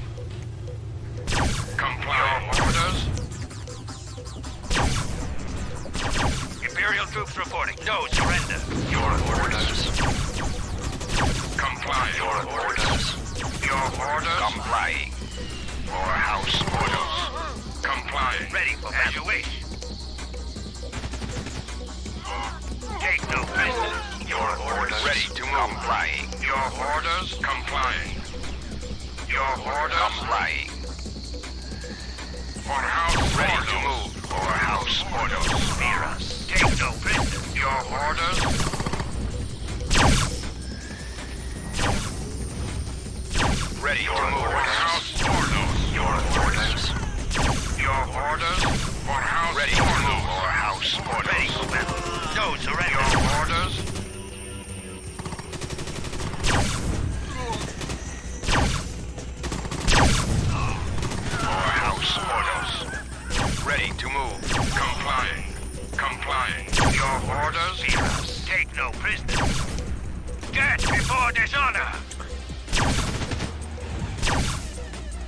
Complying. Your orders. Imperial troops reporting. No surrender. Your orders. Complying. Your orders. Your orders. Complying. For House Ordos. Complying. Ready for as you wish. Take no prisoners. Your orders. Ready to move. Complying. Your orders. Complying. Your orders. Complying. For House ready Ordos. To move. For House Ordos. Fear us. Take no prisoners. Your orders. Ready to move. For House Ordos. Your orders. Your orders. For House ready to move. For House Ordos. Ready for battle. No surrender. Your orders. For House Ordos. Ready to move. Complying. Complying. Your orders. Fear us. Take no prisoners. Death before dishonor.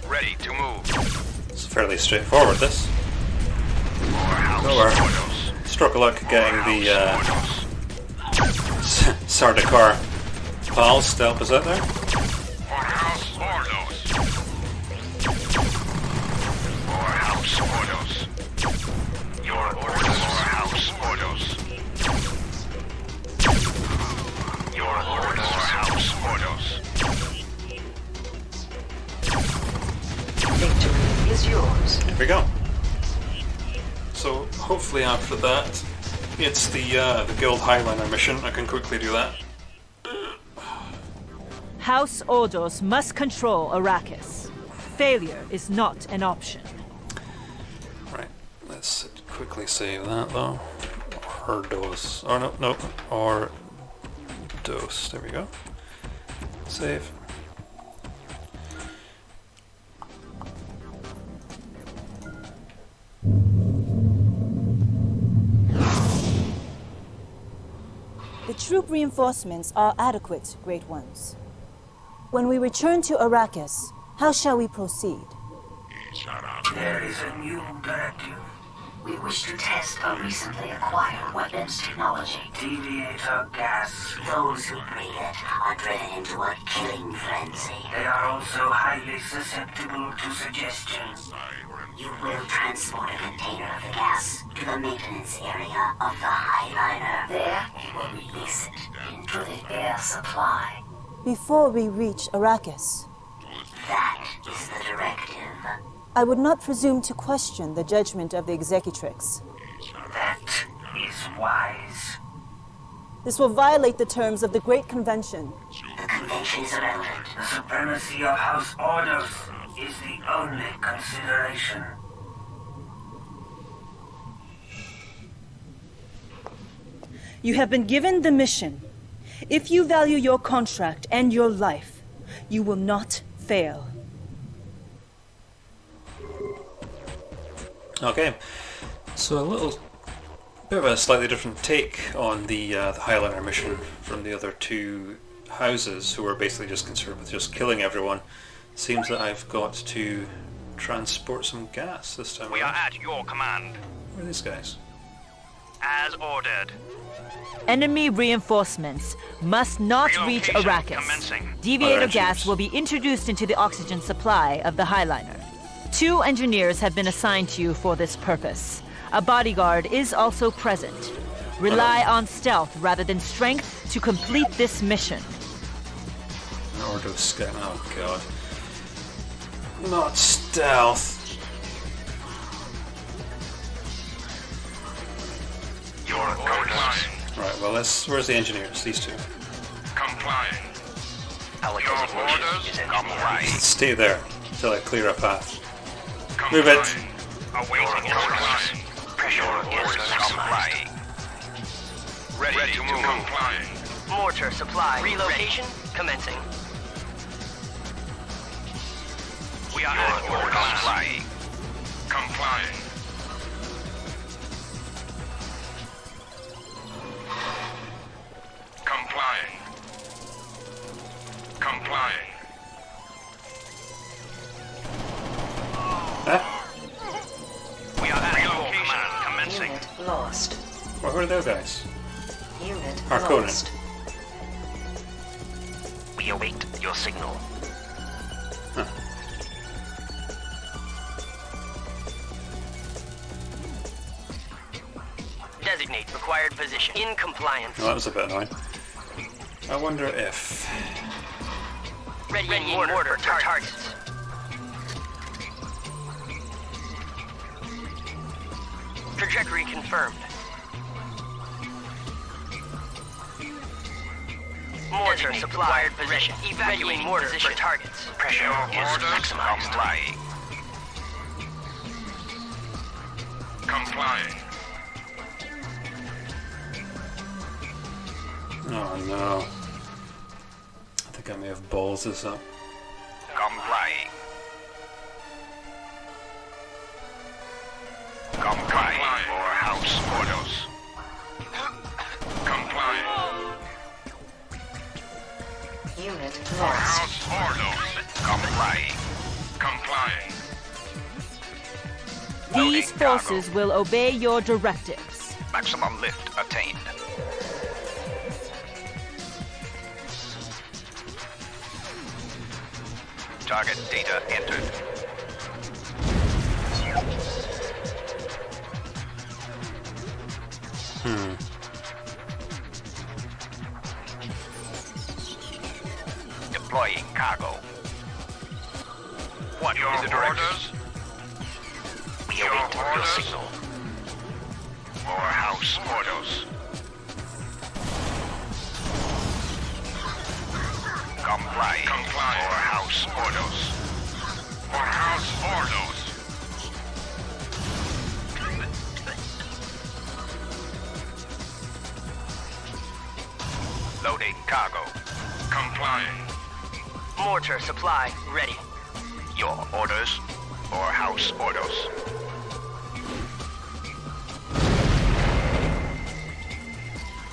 Ready to move. It's fairly straightforward, this. Nowhere. Stroke of luck getting the Sardaukar pals to help us out there. For House Ordos. For House Ordos. Your orders. For House Ordos. Your orders. For House Ordos. Victory is yours. Here we go. So hopefully after that, it's the Guild Highliner mission. I can quickly do that. House Ordos must control Arrakis. Failure is not an option. Right, let's sit. quickly save that though. Ordos. Oh no. Ordos. There we go. Save. The troop reinforcements are adequate, Great Ones. When we return to Arrakis, how shall we proceed? There is a new directive. We wish to test the recently acquired weapons technology. Deviator gas. Those who breathe it are driven into a killing frenzy. They are also highly susceptible to suggestion. You will transport a container of the gas to the maintenance area of the Highliner. There, you will release it into the air supply. Before we reach Arrakis, That is the directive. I would not presume to question the judgment of the Executrix. That is wise. This will violate the terms of the Great Convention. The convention is irrelevant. The supremacy of House Ordos is the only consideration. You have been given the mission. If you value your contract and your life, you will not fail. Okay, so a bit of a slightly different take on the Highliner mission from the other two houses, who are basically just concerned with just killing everyone. Seems that I've got to transport some gas this time. We are at your command. Where are these guys? As ordered. Enemy reinforcements must not reach Relocation Arrakis. commencing. Deviator Other gas engineers. will be introduced into the oxygen supply of the Highliner. 2 engineers have been assigned to you for this purpose. A bodyguard is also present. Rely on stealth rather than strength to complete this mission. An Ordos scan. Oh god. Not stealth. Your orders. Right, well where's the engineers? These two. Complying. Your orders. Complying. Stay there until I clear a path. Move it. Awaiting instructions. Pressure is complying. Ready to move. Complying. Mortar supply. Relocation commencing. We are at your complying. Complying. Complying. Complying. We are at your command. Commencing. Unit lost. Well, who are those guys? Unit Harkonnen. lost. We await your signal. Designate required position. In compliance. Well, that was a bit annoying. I wonder if... Ready in order for targets. Trajectory confirmed. Mortar supply position. Evacuating mortar for targets. Pressure is maximized. Complying. Complying. Oh no. I think I may have balls this up. Complying. Complying for House Ordos. Complying. Unit For lost. House Ordos. Complying. Complying. These forces will obey your directives. Maximum lift attained. Target data entered. Deploying cargo. What your is the orders? We await your signal. For House Ordos. Complying. For House Ordos. For House Ordos. cargo. Complying. Mortar supply ready. Your orders or House Ordos?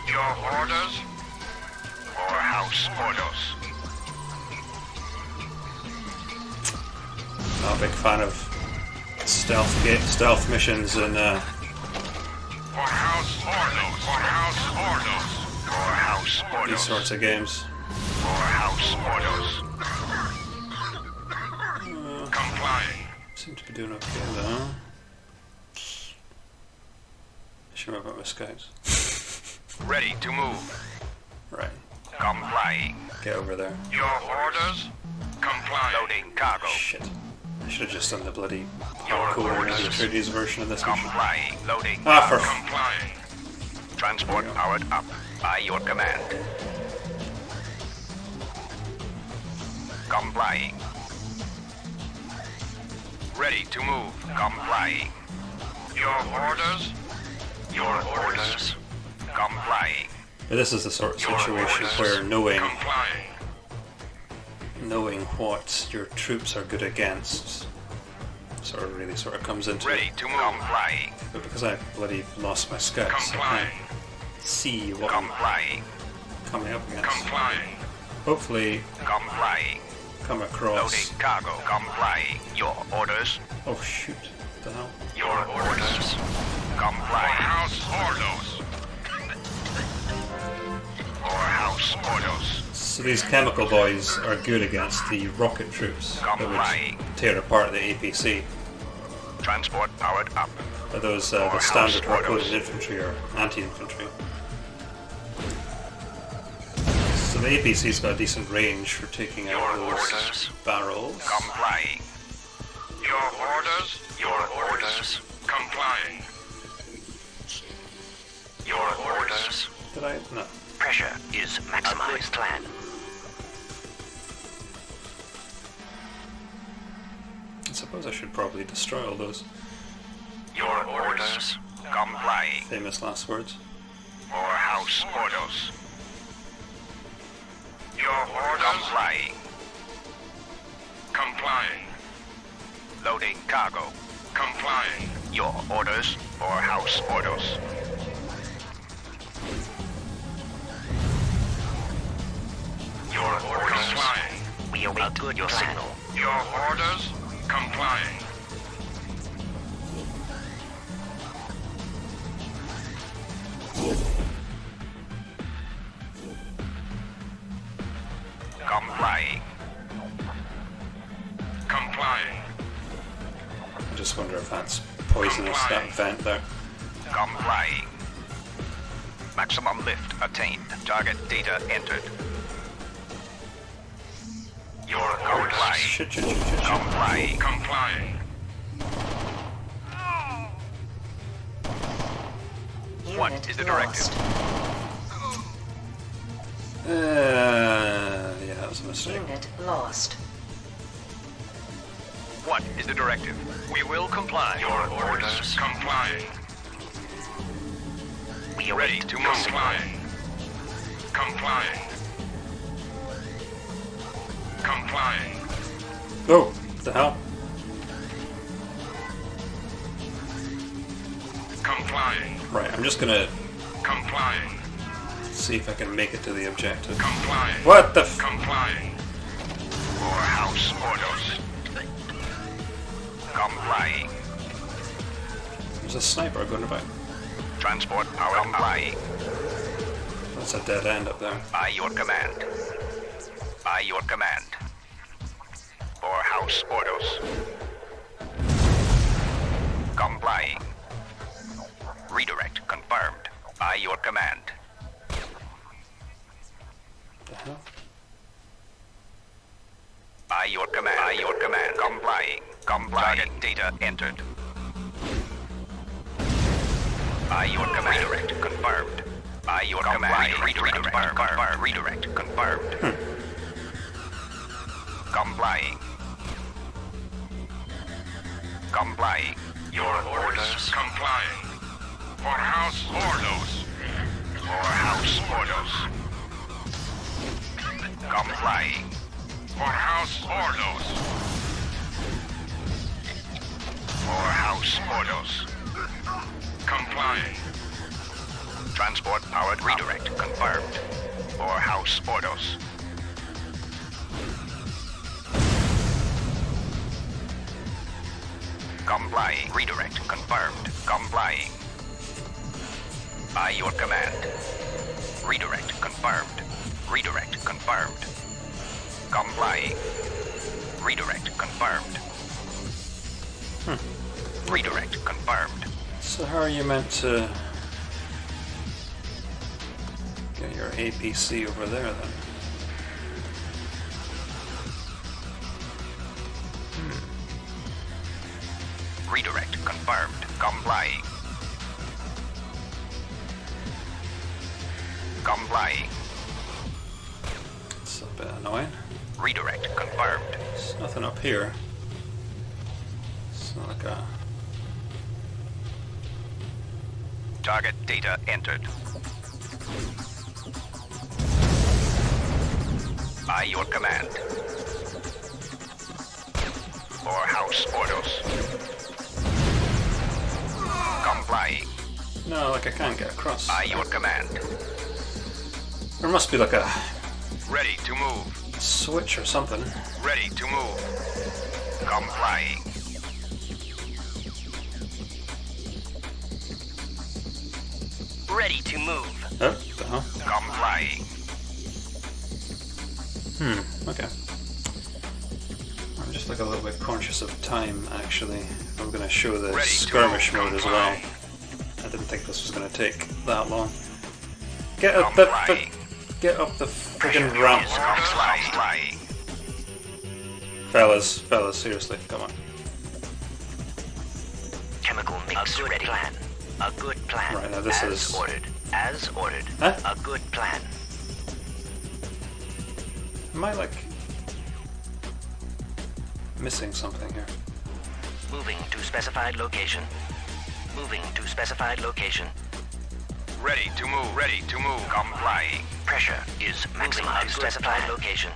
Your orders or House Ordos? Not a big fan of stealth missions and For House Ordos, for House Ordos, for House Ordos. these sorts of games. For House Ordos. Complying. Seem to be doing okay though. Sure about my scouts. Ready to move. Right. Complying. Get over there. Your orders? Complying. Loading cargo. Shit. I should have just done the bloody Your hardcore orders. Atreides version of this mission. Complying. Loading. Ah, for Complying. Transport powered up. By your command. Complying. Ready to move. Complying. Your orders? Your orders. Complying. But this is the sort of situation where knowing what your troops are good against really comes into Ready it. to move. Complying. But because I bloody lost my scouts, I can't see what I'm coming up against. Complying. Hopefully Complying. come across... Loading cargo. Complying. Your orders? Oh shoot, what the hell? Your orders. Complying. House Ordos. Or House Ordos. So these chemical boys are good against the rocket troops that would tear apart the APC. Transport powered up. But those, the standard hard-coded infantry or anti-infantry. So the APC's got a decent range for taking out those barrels. Complying. Your orders? Your orders. Complying. Your orders. Did I? No. Pressure is maximized. Plan. I suppose I should probably destroy all those Your orders. Complying. famous last words. Or House Ordos. Your orders? Complying. Complying. Loading cargo. Complying. Your orders or House Ordos? Your orders? Complying. We await your signal. Your orders? Complying. Complying. Complying. I just wonder if that's poisonous, that vent there. Complying. Maximum lift attained. Target data entered. Your complying. Shit. Complying. Complying. What is the directive? Yeah, that was a mistake. Unit lost. What is the directive? We will comply. Your orders. Complying. We Ready await to your move. signal. Complying. Complying. Oh, what the hell? Complying. Right, I'm just gonna Complying. see if I can make it to the objective. Complying. What the f- Complying. Or House Ordos. Complying. There's a sniper going about. Transport power complying. That's a dead end up there. By your command. By your command. Or House Ordos. Complying. Redirect confirmed. By your command. The hell? By your command. By your command. Complying. Complying. Target data entered. By your command. Redirect confirmed. By your command. Redirect confirmed. Redirect confirmed. Complying. Complying. Your orders. Complying. For House Ordos. For House Ordos. Complying. For House Ordos. For House Ordos. Complying. Transport powered redirect confirmed. For House Ordos. Complying. Redirect confirmed. Complying. By your command. Redirect confirmed. Redirect confirmed. Complying. Redirect confirmed. Redirect confirmed. So how are you meant to get your APC over there then? Redirect confirmed. Complying. Complying. It's a bit annoying. Redirect confirmed. There's nothing up here. It's not like a... Target data entered. By your command. For House Ordos. Complying. No, like I can't get across. By your command. There must be like a Ready to move. switch or something. Ready to move. Complying. Ready to move. Oh, what the hell? Complying. Okay. I'm just like a little bit conscious of time, actually. I'm going to show the Ready to skirmish move. mode as well. I didn't think this was going to take that long. Get up the friggin' ramp. Complying. Fellas, seriously, come on. Chemical mix ready. Plan. A good plan. Right, now this As is... ordered. As ordered. Huh? A good plan. Am I like... missing something here? Moving to specified location. Moving to specified location. Ready to move. Ready to move. Complying. Pressure is maximized. To specified location.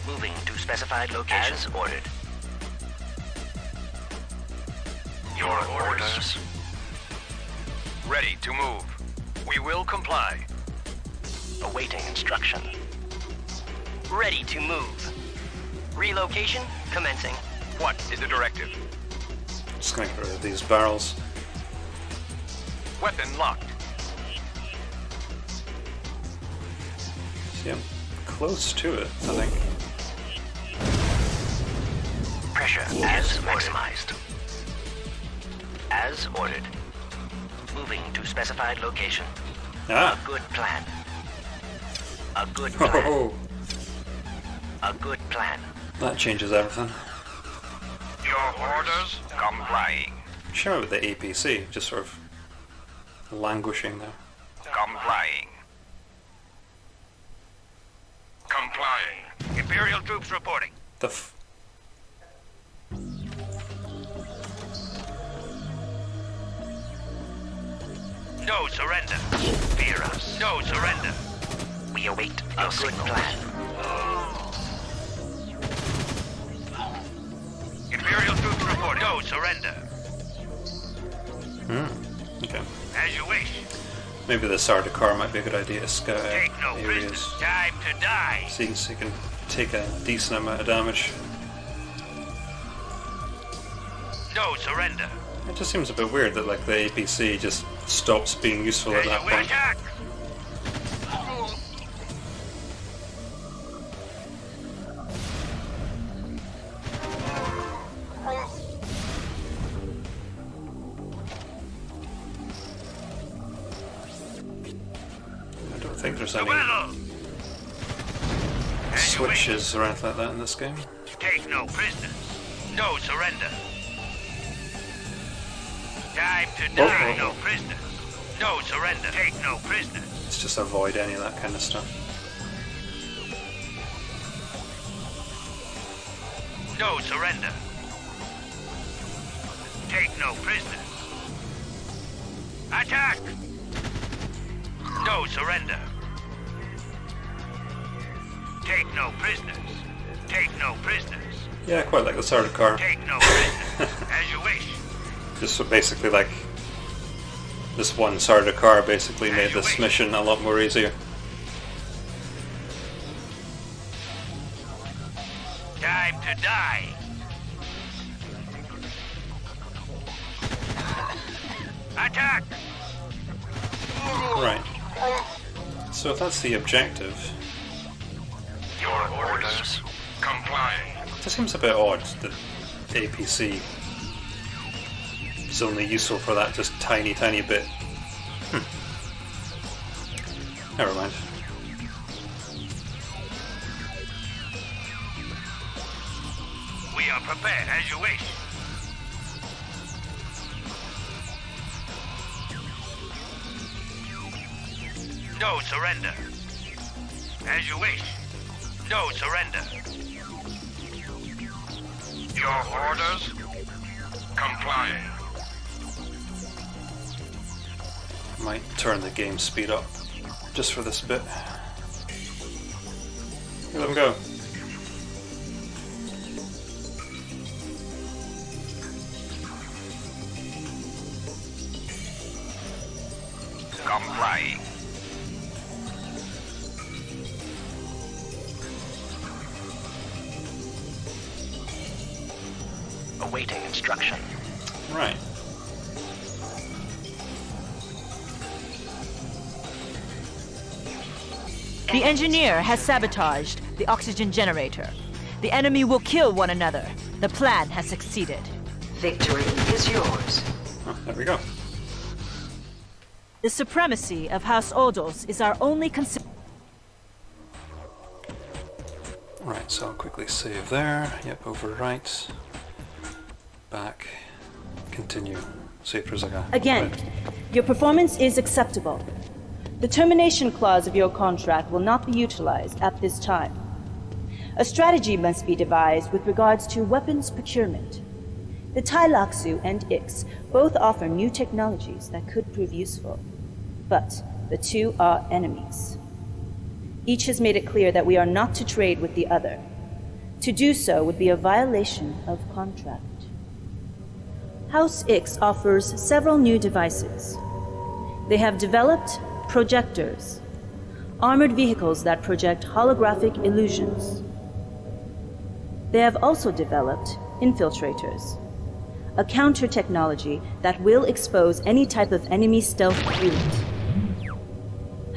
Moving to specified location. As ordered. Your orders. Ready to move. We will comply. Awaiting instruction. Ready to move. Relocation commencing. What is the directive? Just gonna get rid of these barrels. Weapon locked. See, I'm close to it, I think. Pressure as maximized. As ordered. Moving to specified location. Ah! A good plan. A good plan. Oh, A good plan. that changes everything. Your orders. Complying. Share it with the APC, just sort of languishing there. Complying. Complying. Imperial troops reporting. The f... No surrender. Fear us. No surrender. We await a good plan. Imperial troops reporting. No surrender. Okay. As you wish. Maybe the Sardaukar might be a good idea to scout Take no out prisoners. areas. Time to die. So you can take a decent amount of damage. No surrender. It just seems a bit weird that like the APC just stops being useful at As that you wish. point. Attack. I don't think there's To any battle. As you wish. switches or anything like that in this game. Take no prisoners. No surrender. Time to die. No prisoners. No surrender. Take no prisoners. Let's just avoid any of that kind of stuff. No surrender. Take no prisoners. Attack! No surrender. Take no prisoners. Take no prisoners. Yeah, I quite like the starter car. Take no prisoners. As you wish. Just so basically like this one starter car basically made this mission a lot more easier. Time to die. Attack! Right. So if that's the objective, Your orders. Complying. it just seems a bit odd that APC is only useful for that just tiny bit. Never mind. We are prepared as you wish. No surrender. As you wish. No surrender. Your orders. Complying. Might turn the game speed up just for this bit. Let them go. Complying. Awaiting instruction. Right. The engineer has sabotaged the oxygen generator. The enemy will kill one another. The plan has succeeded. Victory is yours. Oh, there we go. The supremacy of House Ordos is our only concern. Right, so I'll quickly save there. Yep, overwrite. Back. Continue. Save for Zaga. Again, your performance is acceptable. The termination clause of your contract will not be utilized at this time. A strategy must be devised with regards to weapons procurement. The Tailaxu and Ix both offer new technologies that could prove useful, but the two are enemies. Each has made it clear that we are not to trade with the other. To do so would be a violation of contract. House Ix offers several new devices. They have developed projectors, armored vehicles that project holographic illusions. They have also developed infiltrators, a counter technology that will expose any type of enemy stealth unit.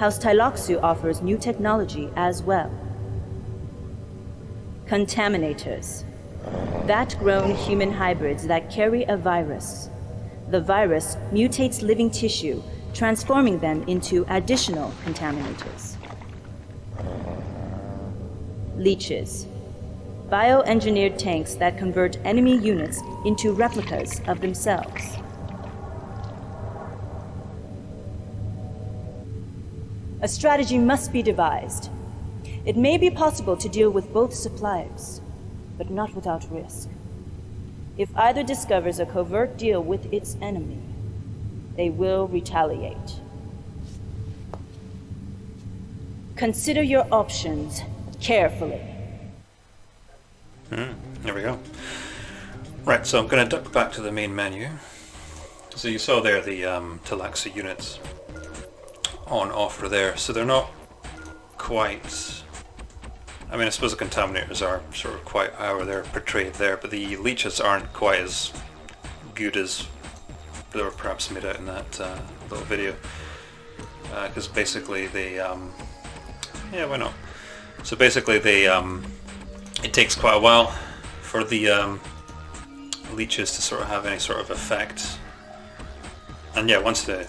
House Tailaxu offers new technology as well. Contaminators, vat-grown human hybrids that carry a virus. The virus mutates living tissue, transforming them into additional contaminators. Leeches, bioengineered tanks that convert enemy units into replicas of themselves. A strategy must be devised. It may be possible to deal with both suppliers, but not without risk. If either discovers a covert deal with its enemy, they will retaliate. Consider your options carefully. There we go. Right, so I'm going to duck back to the main menu. So you saw there the Tailaxu units on offer there. So they're not quite... I mean, I suppose the contaminators are sort of quite how they're portrayed there, but the leeches aren't quite as good as they were perhaps made out in that little video. Because basically they... yeah, why not? So basically they... it takes quite a while for the leeches to sort of have any sort of effect. And yeah, once the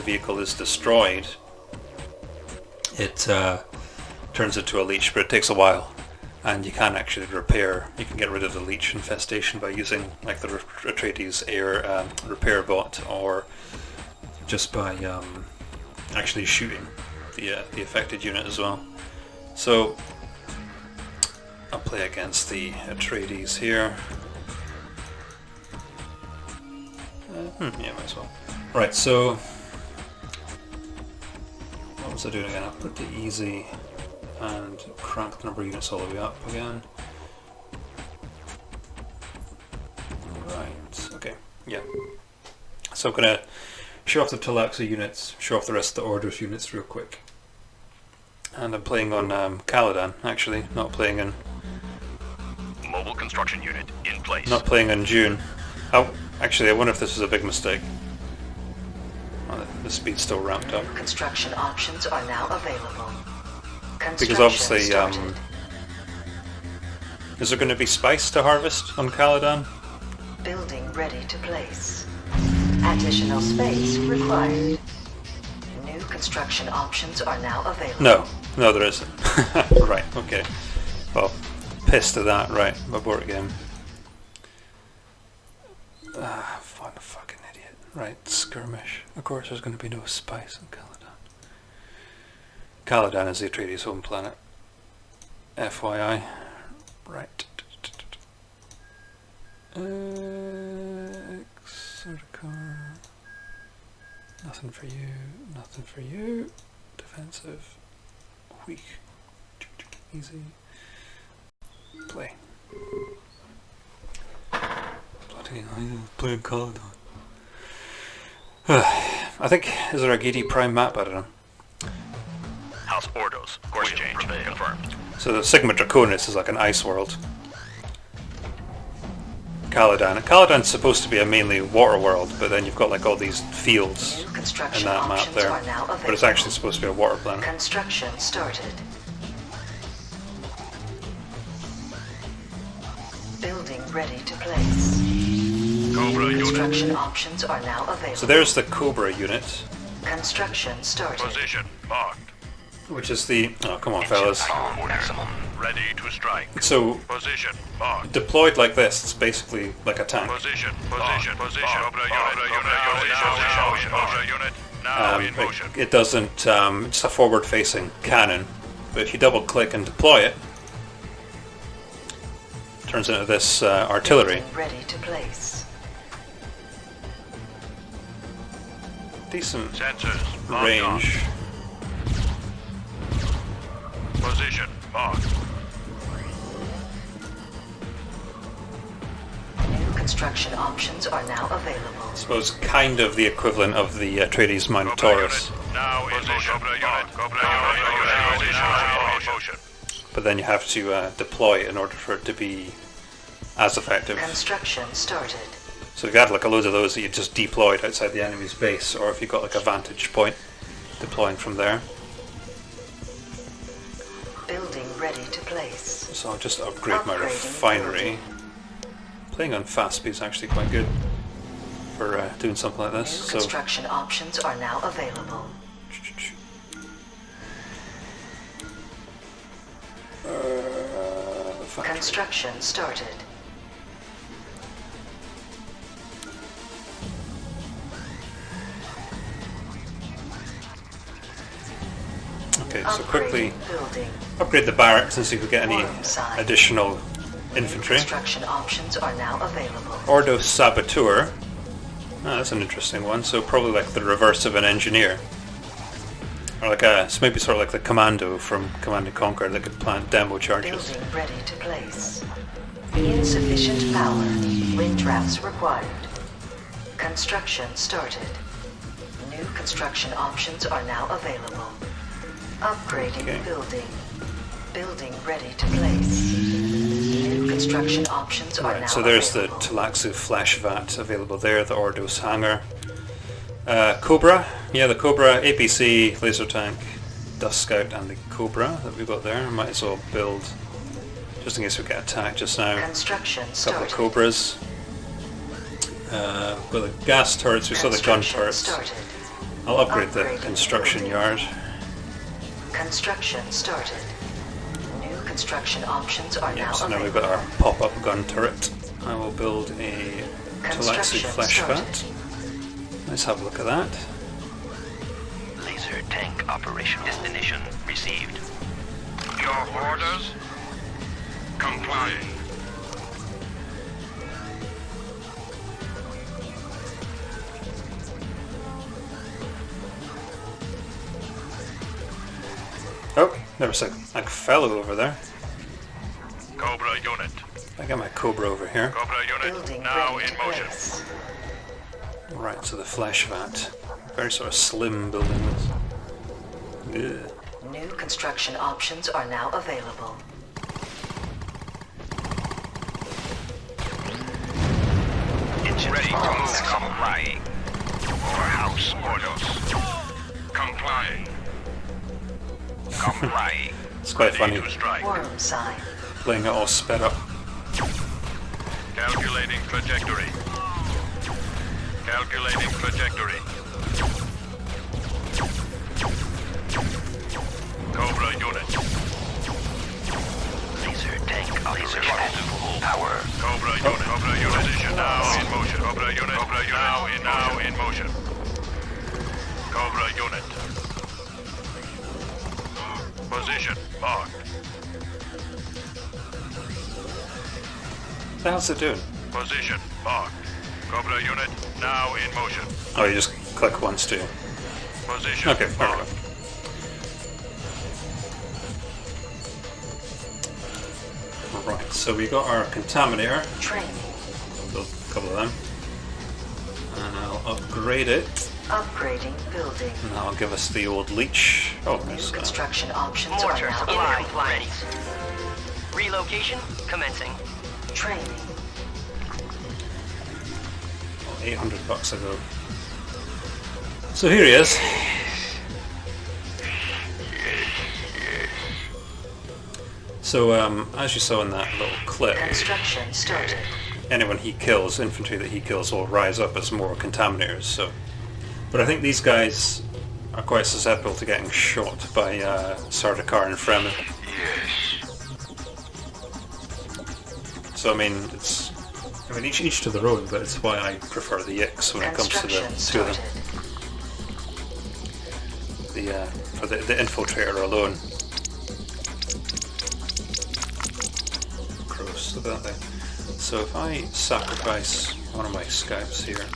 vehicle is destroyed, it turns into a leech, but it takes a while. And you can actually you can get rid of the leech infestation by using like the Atreides air repair bot, or just by actually shooting the affected unit as well. So I'll play against the Atreides here. Yeah, might as well. Right, so what was I doing again? I'll put the easy and crank the number of units all the way up again. Right, okay, yeah. So I'm going to show off the Talaxa units, show off the rest of the Ordos units real quick. And I'm playing on Caladan, actually, not playing in... Mobile construction unit in place. Not playing in Dune. Oh, actually, I wonder if this was a big mistake. Oh, the speed's still ramped up. Construction options are now available. Because obviously, is there going to be spice to harvest on Caladan? Building ready to place. Additional space required. New construction options are now available. No, there isn't. Right, okay. Well, pissed at that, right, abort game. Fucking idiot. Right, skirmish. Of course there's going to be no spice on Caladan. Caladan is the Atreides' home planet. FYI. Right. Nothing for you, nothing for you. Defensive. Weak. Easy. Play. Bloody hell, playing Caladan. I think, is there a Gedi Prime map? I don't know. House Ordos. Course change confirmed. So the Sigma Draconis is like an ice world. Caladan's supposed to be a mainly water world, but then you've got like all these fields in that map there. But it's actually supposed to be a water planet. Construction started. Building ready to place. Cobra Construction unit. options are now available. So there's the Cobra unit. Construction started. Position marked. Which is the... Oh, come on, fellas. Maximum. Ready to strike. So, Position marked. deployed like this, it's basically like a tank. Position. Cobra unit. Now in motion. It doesn't... it's a forward-facing cannon. But if you double-click and deploy it, it turns into this artillery. Ready to place. Decent Sensors range. Position marked. New construction options are now available. I suppose kind of the equivalent of the Atreides Minotaurus. Now in motion. But then you have to deploy it in order for it to be as effective. Construction started. So if you had like a load of those that you just deployed outside the enemy's base, or if you got like a vantage point, deploying from there. Building ready to place. So I'll just upgrade my Upgrading refinery. building. Playing on fast speed is actually quite good for doing something like this. New So construction options are now available. Construction started. okay, so quickly Upgrading building. upgrade the barracks and see if we get any Worm side. additional infantry. Construction options are now available. Ordos Saboteur. Oh, that's an interesting one. So probably like the reverse of an engineer. Or like a, so maybe sort of like the commando from Command and Conquer that could plant demo charges. Building ready to place. Insufficient power. Wind traps required. Construction started. New construction options are now available. Upgrading Okay. building. Building ready to place. New construction options are now Right, so there's the available. Talaxu Flash Vat available there, the Ordos Hangar. Cobra, yeah, the Cobra, APC, Laser Tank, Dust Scout, and the Cobra that we've got there. Might as well build, just in case we get attacked just now. Construction A couple started. of Cobras. Got the gas turrets, we saw the gun Construction turrets. started. I'll upgrade the Upgrading construction building. yard. Construction started. New construction options are Yeah, now so now we've available. got our pop-up gun turret. I will build a Talaxu Construction Flash started. Vat. Let's have a look at that. Laser tank operational. Destination received. Your orders? Complying. Oh, There was a fellow over there. Cobra unit. I got my Cobra over here. Cobra unit Building now ready in to motion. place. Right, so the flesh vat. Very sort of slim building this. Ugh. New construction options are now available. Engine ready to move. Complying. For House Ordos. Complying. Complying. It's quite funny To strike. Worm sign. playing it all sped up. Calculating trajectory. Calculating trajectory. Cobra unit. Laser tank laser at full power. Cobra unit position now in motion. Cobra unit now in motion. Cobra unit. Position marked. What the hell's it doing? Position marked. Cobra unit now in motion. Oh, you just click once too. Position Okay, there we go. marked. Right, so we got our contaminator. Training. Build a couple of them. And I'll upgrade it. Upgrading building. And that'll give us the old leech. Oh, New there's construction options are Mortar now in available. compliance. Relocation commencing. Training. $800 ago. So here he is. So as you saw in that little clip, Construction started. anyone he kills, infantry that he kills, will rise up as more contaminators. So, but I think these guys are quite susceptible to getting shot by Sardaukar and Fremen. So I mean, each to their own, but it's why I prefer the Yicks when it comes to the two of them. For the infiltrator alone. Gross, look at that thing. So if I sacrifice one of my scouts here.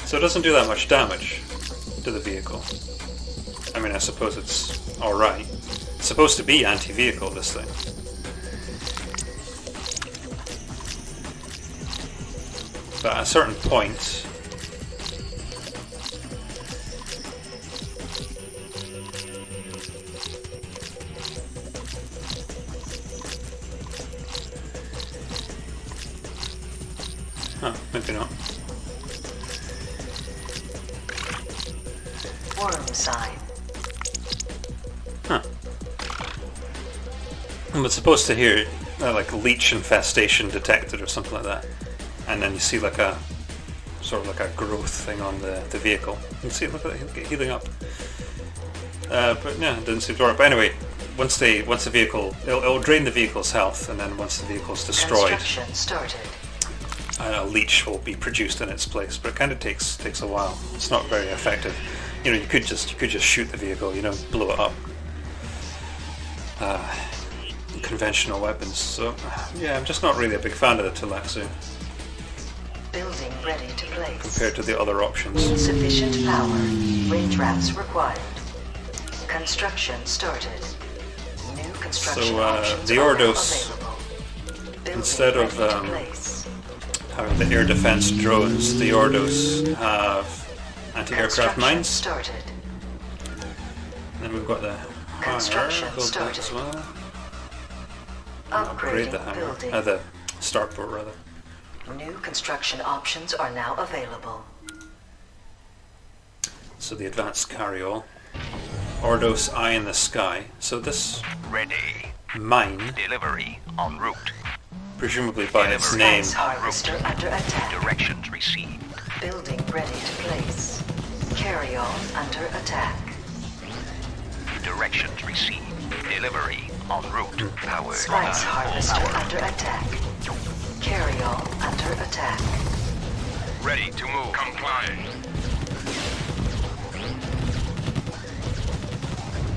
So it doesn't do that much damage to the vehicle. I mean, I suppose it's alright. It's supposed to be anti-vehicle, this thing. But at a certain point... Huh, maybe not. Worm sign. Huh. It's supposed to hear like leech infestation detected or something like that, and then you see like a sort of like a growth thing on the vehicle. You can see, look at it healing up. But yeah, it didn't seem to work. But anyway, once the vehicle, it'll drain the vehicle's health, and then once the vehicle's destroyed, Construction started. a leech will be produced in its place. But it kind of takes a while. It's not very effective. You know, you could just shoot the vehicle, you know, blow it up. Conventional weapons. So yeah, I'm just not really a big fan of the Talaxu Building ready to place. compared to the other options. Insufficient power. Range wraps required. Construction started. New construction So options the are now Ordos, available. Building instead of ready to place. having the air defense drones, the Ordos have anti-aircraft Construction mines. started. And then we've got the Construction build that started. as well. Upgrade the Upgrading hammer, building. the starport rather. New construction options are now available. So the advanced carryall, Ordos Eye in the Sky. So this Ready. mine, Delivery en route. presumably by its name, Ice harvester under attack. Directions received. Building ready to place. Carry-on under attack. Directions received. Delivery en route. Power Spice harvester under attack. Carry-on under attack. Ready to move. Complying.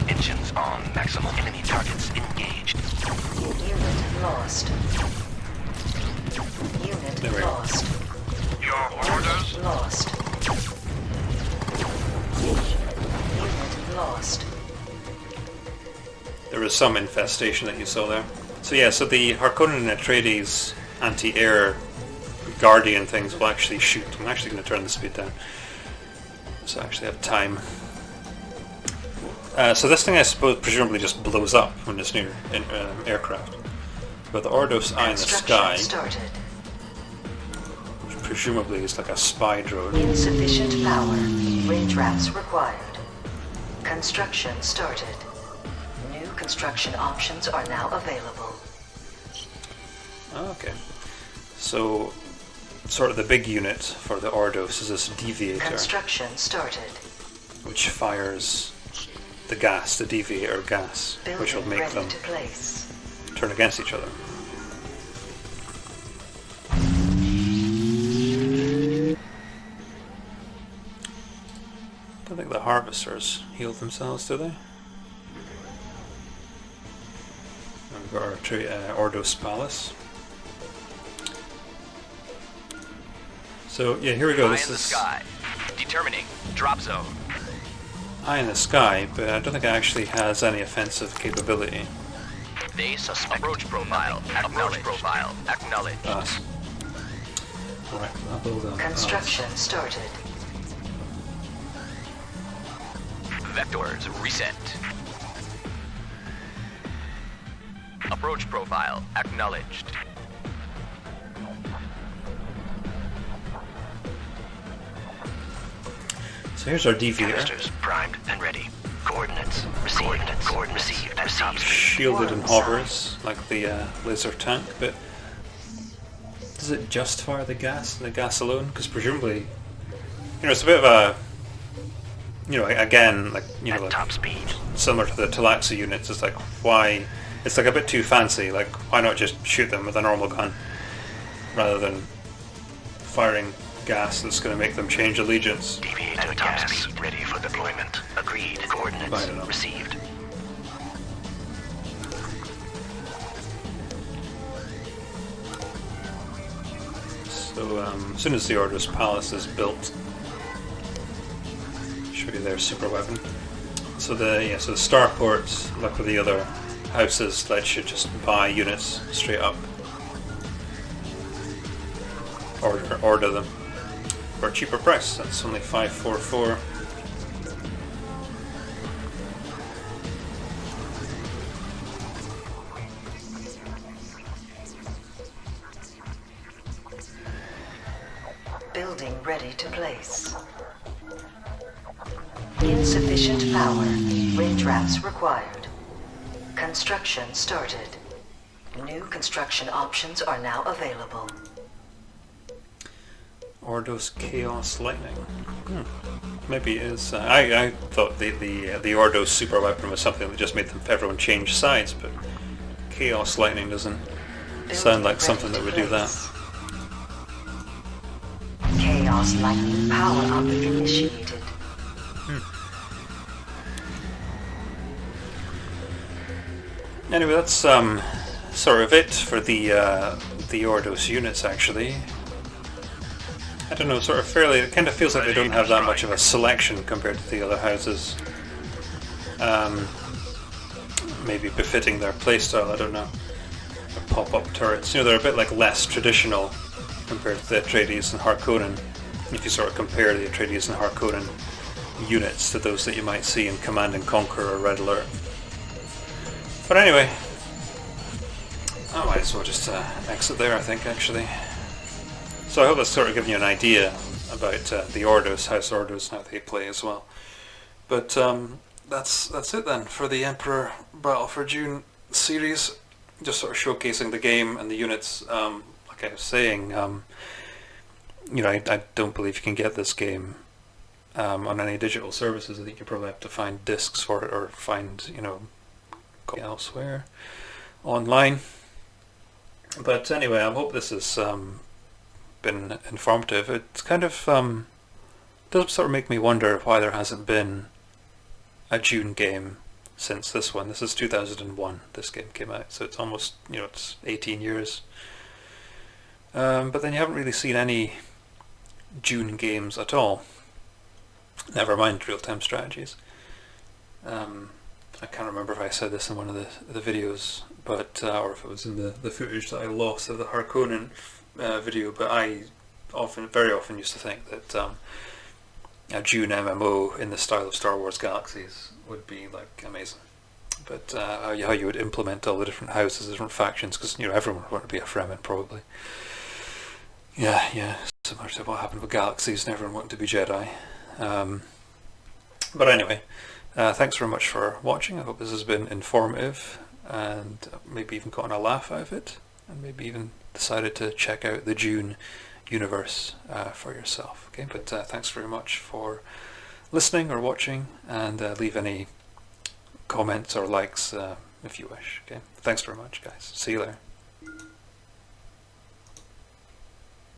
Engines on. Maximum enemy targets engaged. Unit lost. There we Unit go. lost. Your orders? Lost. Unit lost. There was some infestation that you saw there. So yeah, so the Harkonnen and Atreides anti-air Guardian things will actually shoot. I'm actually going to turn the speed down, so I actually have time. So this thing, I suppose, presumably just blows up when it's near aircraft. But the Ordos eye in the sky, which presumably is like a spy drone. Insufficient power. Range wraps required. Construction started. New construction options are now available. Okay. So, sort of the big unit for the Ordos is this deviator. Construction started. Which fires the gas, the deviator gas, Building which will make ready them to place. turn against each other. I don't think the harvesters heal themselves, do they? And we've got our Ordos Palace. So yeah, here we go. This Eye in the is sky. Determining drop zone. eye in the sky, but I don't think it actually has any offensive capability. They suspect. Approach profile. Approach profile. Acknowledged. Pass. Right, I'll build a Construction started. Vectors reset. Approach profile acknowledged. So here's our deviator. Canisters primed and ready. Coordinates received. Coordinates received. At top speed. Shielded and hovers like the laser tank, but does it just fire the gas alone? Because presumably, it's a bit of a, again, like, like top speed. Similar to the Talaxa units. It's like, why? It's like a bit too fancy. Like, why not just shoot them with a normal gun rather than firing gas that's going to make them change allegiance? Deviator gas speed. Ready for deployment. Agreed. Coordinates received. So as soon as the Ordos Palace is built, I'll show you their super weapon. So the starports, like with the other houses, lets you just buy units straight up. Order them for a cheaper price. That's only 544. Building ready to place. Insufficient power. Range wraps required. Construction started. New construction options are now available. Ordos Chaos Lightning. Maybe it is. I thought the Ordos super weapon was something that just made everyone change sides, but Chaos Lightning doesn't sound like something that would do that. Chaos Lightning power up initiated. Anyway, that's sort of it for the Ordos units, actually. I don't know, sort of fairly, it kind of feels like they don't have that much of a selection compared to the other houses. Maybe befitting their playstyle, I don't know. Pop-up turrets, they're a bit like less traditional compared to the Atreides and Harkonnen. If you sort of compare the Atreides and Harkonnen units to those that you might see in Command and Conquer or Red Alert. But anyway, I might as well just exit there, I think, actually. So I hope that's sort of given you an idea about the Ordos, House Ordos, and how they play as well. But that's it then for the Emperor Battle for Dune series. Just sort of showcasing the game and the units. Like I was saying, I don't believe you can get this game on any digital services. I think you probably have to find discs for it or find, elsewhere online. But anyway, I hope this has been informative. It's kind of does sort of make me wonder why there hasn't been a Dune game since this one. This is 2001. This game came out, so it's almost it's 18 years. But then you haven't really seen any Dune games at all. Never mind real-time strategies. I can't remember if I said this in one of the videos, but or if it was in the footage that I lost of the Harkonnen video, but I very often used to think that a Dune MMO in the style of Star Wars Galaxies would be like amazing. But how you would implement all the different houses, different factions, because everyone would want to be a Fremen probably. Yeah. Similar to what happened with Galaxies, and everyone wanted to be Jedi. But anyway, thanks very much for watching. I hope this has been informative, and maybe even gotten a laugh out of it, and maybe even decided to check out the Dune universe for yourself. Okay, but thanks very much for listening or watching, and leave any comments or likes if you wish. Okay, thanks very much, guys. See you later.